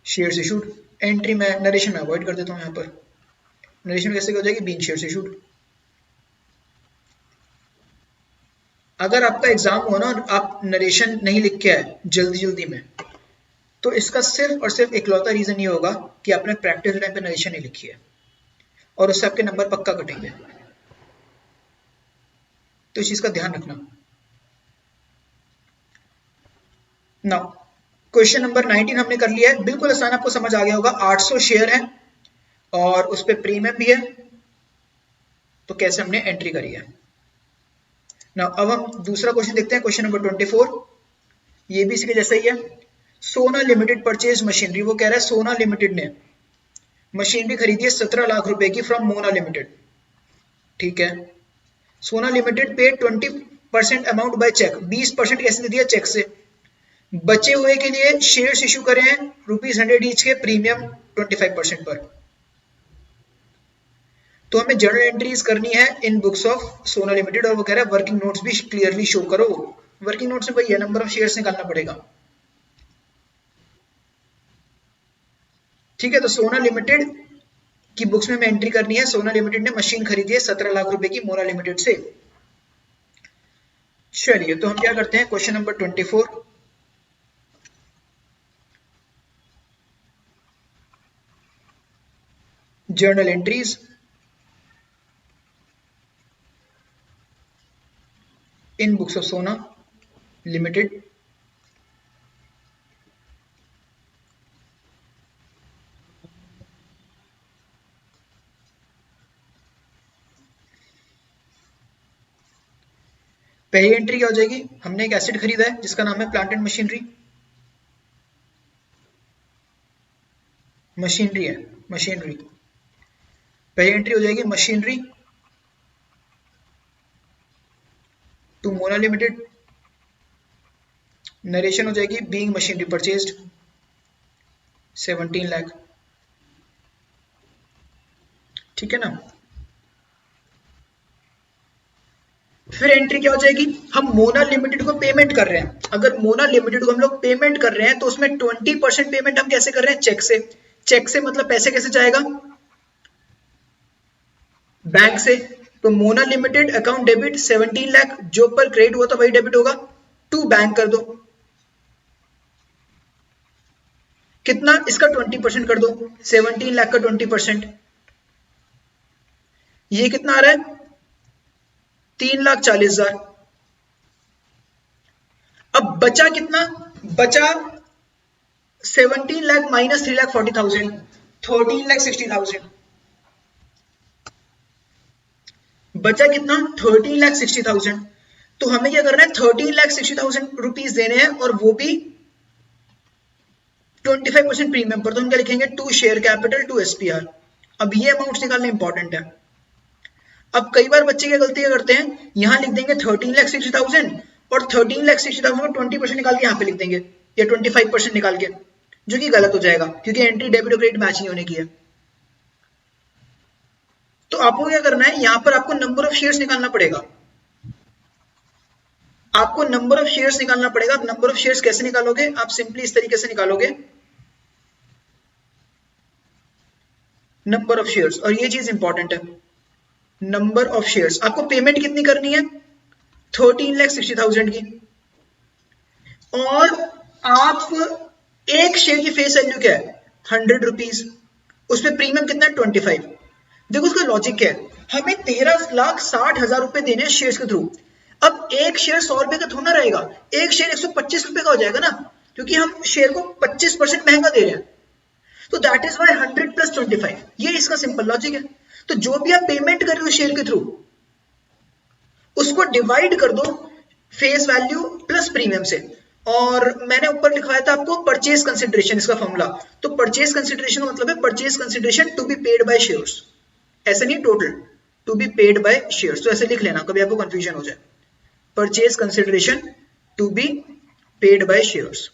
शेयर्स इशूड, एंट्री में नरेशन में अवॉइड कर देता हूं, यहाँ पर नरेशन कैसे हो जाएगी? Being shares issued. अगर आपका एग्जाम हो ना और आप नरेशन नहीं लिख के आए जल्दी जल्दी में, तो इसका सिर्फ और सिर्फ इकलौता रीजन ये होगा कि आपने प्रैक्टिस टाइम पे नरेशन नहीं लिखी है, और उससे आपके नंबर पक्का कटेंगे। तो इस चीज का ध्यान रखना। नाउ क्वेश्चन नंबर 19 हमने कर लिया है, बिल्कुल आसान, आपको समझ आ गया होगा। 800 शेयर है और उस पर प्रीमियम भी है, तो कैसे हमने एंट्री करी है। नाउ अब हम दूसरा क्वेश्चन देखते हैं, क्वेश्चन नंबर 24। ये भी इसके जैसा ही है। सोना लिमिटेड परचेज मशीनरी, वो कह रहा है सोना लिमिटेड ने मशीनरी खरीदी है 17 लाख रुपए की फ्रॉम मोना लिमिटेड, ठीक है। सोना लिमिटेड पे 20% अमाउंट बाय चेक, 20% कैसे दे दिया? चेक से। बचे हुए के लिए शेयर्स इशू करे हैं ₹100 ईच के, प्रीमियम 25% पर। तो हमें जर्नल एंट्रीज करनी है इन बुक्स ऑफ सोना लिमिटेड, और वो कह रहा है वर्किंग नोट्स भी क्लियरली शो करो। वर्किंग नोट्स में वही है, नंबर ऑफ शेयर्स निकालना पड़ेगा, ठीक है। तो सोना लिमिटेड की बुक्स में हमें एंट्री करनी है, सोना लिमिटेड ने मशीन खरीदी है 17 लाख रुपए की मोना लिमिटेड से। चलिए तो हम क्या करते हैं, question number 24, journal entries in books of सोना। लिमिटेड पहली एंट्री क्या हो जाएगी, हमने एक एसेट खरीदा है जिसका नाम है प्लांट एंड मशीनरी, मशीनरी है, मशीनरी। पहली एंट्री हो जाएगी machinery to Mona limited, narration हो जाएगी बीइंग मशीनरी परचेज्ड 17 लाख, ठीक है ना। फिर एंट्री क्या हो जाएगी, हम मोना लिमिटेड को पेमेंट कर रहे हैं। अगर मोना लिमिटेड को हम लोग पेमेंट कर रहे हैं तो उसमें 20% पेमेंट हम कैसे कर रहे हैं, चेक से। चेक से मतलब पैसे कैसे जाएगा, बैंक से। तो Mona limited account debit 17 lakh, जो पर क्रेडिट हुआ था वही डेबिट होगा, टू बैंक कर दो। कितना, इसका 20% कर दो, 17 लाख का 20%, ये कितना आ रहा है 3,40,000। अब बचा कितना, बचा 17 लाख माइनस 3,40,000, 13,60,000। बचा कितना 13,60,000। तो हमें क्या करना है, 13,60,000 रुपीज देने हैं, और वो भी 25% प्रीमियम पर। तो हम क्या लिखेंगे, to share capital to SPR. अब ये अमाउंट निकालना इंपॉर्टेंट है। अब कई बार बच्चे क्या गलती करते हैं, यहां लिख देंगे 13,60,000 और 13,60,000 को 20% निकाल के यहां पे लिख देंगे, या 25% निकाल के, जो कि गलत हो जाएगा क्योंकि एंट्री डेबिट और क्रेडिट मैच नहीं होने की है। तो आपको क्या करना है, यहां पर आपको नंबर ऑफ शेयर्स निकालना पड़ेगा। आपको नंबर ऑफ शेयर्स निकालना पड़ेगा। आप नंबर ऑफ शेयर्स कैसे निकालोगे, आप सिंपली इस तरीके से निकालोगे, नंबर ऑफ शेयर्स। और ये चीज इंपॉर्टेंट है, नंबर ऑफ शेयर्स। आपको पेमेंट कितनी करनी है, 13,60,000 की, और आप एक शेयर की फेस वैल्यू क्या है 100 रुपीज, उसमें प्रीमियम कितना है 25। देखो उसका लॉजिक क्या है, हमें 13,60,000 रुपए देने हैं शेयर्स के थ्रू। अब एक शेयर 100 रुपए का थोड़ा रहेगा, एक शेयर 125 रुपए का हो जाएगा ना, क्योंकि हम शेयर को 25% महंगा दे रहे हैं। तो दैट इज वाई 100 प्लस 25, ये इसका सिंपल लॉजिक है। तो जो भी आप पेमेंट कर रहे हो शेयर के थ्रू, उसको डिवाइड कर दो फेस वैल्यू प्लस प्रीमियम से। और मैंने ऊपर लिखवाया था आपको परचेज कंसिडरेशन, इसका फॉर्मूला। तो परचेज कंसिडरेशन का मतलब है purchase consideration to be paid by shares, ऐसे नहीं total, to be paid by shares. तो ऐसे लिख लेना, कभी आपको कंफ्यूजन हो जाए। Purchase consideration to be paid by shares,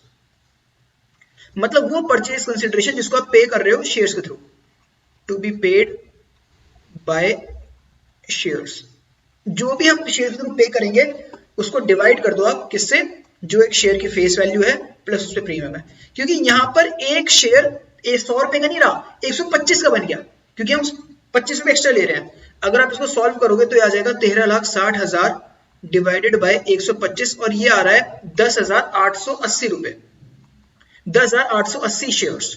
मतलब वो परचेज कंसिडरेशन जिसको आप पे कर रहे हो शेयर्स के through, to be paid by shares. जो भी हम शेयर के थ्रू पे करेंगे उसको डिवाइड कर दो आप किससे, जो एक शेयर की फेस वैल्यू है प्लस उससे प्रीमियम है। क्योंकि यहां पर एक शेयर 100 रुपए का नहीं रहा, 125 का बन गया, क्योंकि हम 25 रुपए एक्स्ट्रा ले रहे हैं। अगर आप इसको सॉल्व करोगे तो ये आ जाएगा 13,60,000 डिवाइडेड बाय 125, और ये आ रहा है 10,880 रुपए, 10,880 शेयर्स।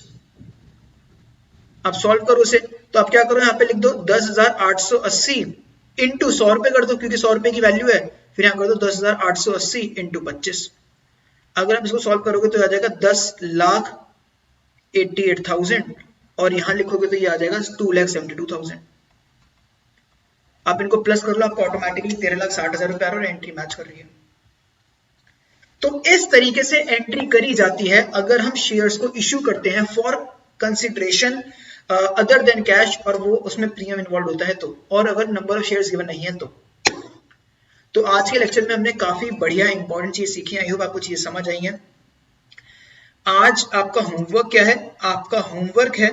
आप सॉल्व करो उसे, तो आप क्या करो, यहाँ पे लिख दो 10,880 इंटू 100 रुपए कर दो, क्योंकि 100 रुपए की वैल्यू है। फिर यहाँ कर दो 10,880 इंटू 25। अगर आप इसको सॉल्व करोगे तो आ जाएगा 10,88,000, और यहां लिखोगे तो ये आ जाएगा 2,72,000। आप इनको प्लस कर लो, आपको ऑटोमेटिकली 13,60,000 रुपए आ रहा है और एंट्री मैच कर रही है। तो इस तरीके से एंट्री करी जाती है अगर हम शेयर्स को इश्यू करते हैं for consideration other than cash, और वो उसमें प्रीमियम इन्वॉल्व होता है तो, और अगर नंबर ऑफ शेयर्स गिवन नहीं है तो आज के लेक्चर में हमने काफी बढ़िया इंपॉर्टेंट चीज सीखी है। आई होप आपको चीज समझ आई है। आज आपका होमवर्क क्या है, आपका होमवर्क है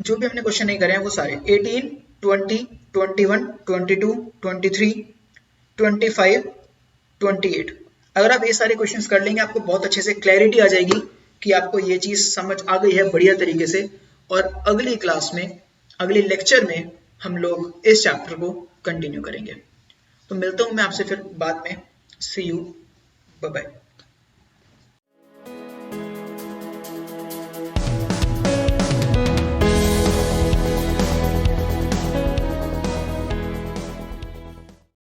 जो भी हमने क्वेश्चन नहीं करे हैं वो सारे 18, 20, 21, 22, 23, 25, 28। अगर आप ये सारे क्वेश्चंस कर लेंगे आपको बहुत अच्छे से क्लैरिटी आ जाएगी कि आपको ये चीज समझ आ गई है बढ़िया तरीके से। और अगली क्लास में, अगले लेक्चर में हम लोग इस चैप्टर को कंटिन्यू करेंगे। तो मिलता हूं मैं आपसे फिर बाद में। सी यू, बाय बाय।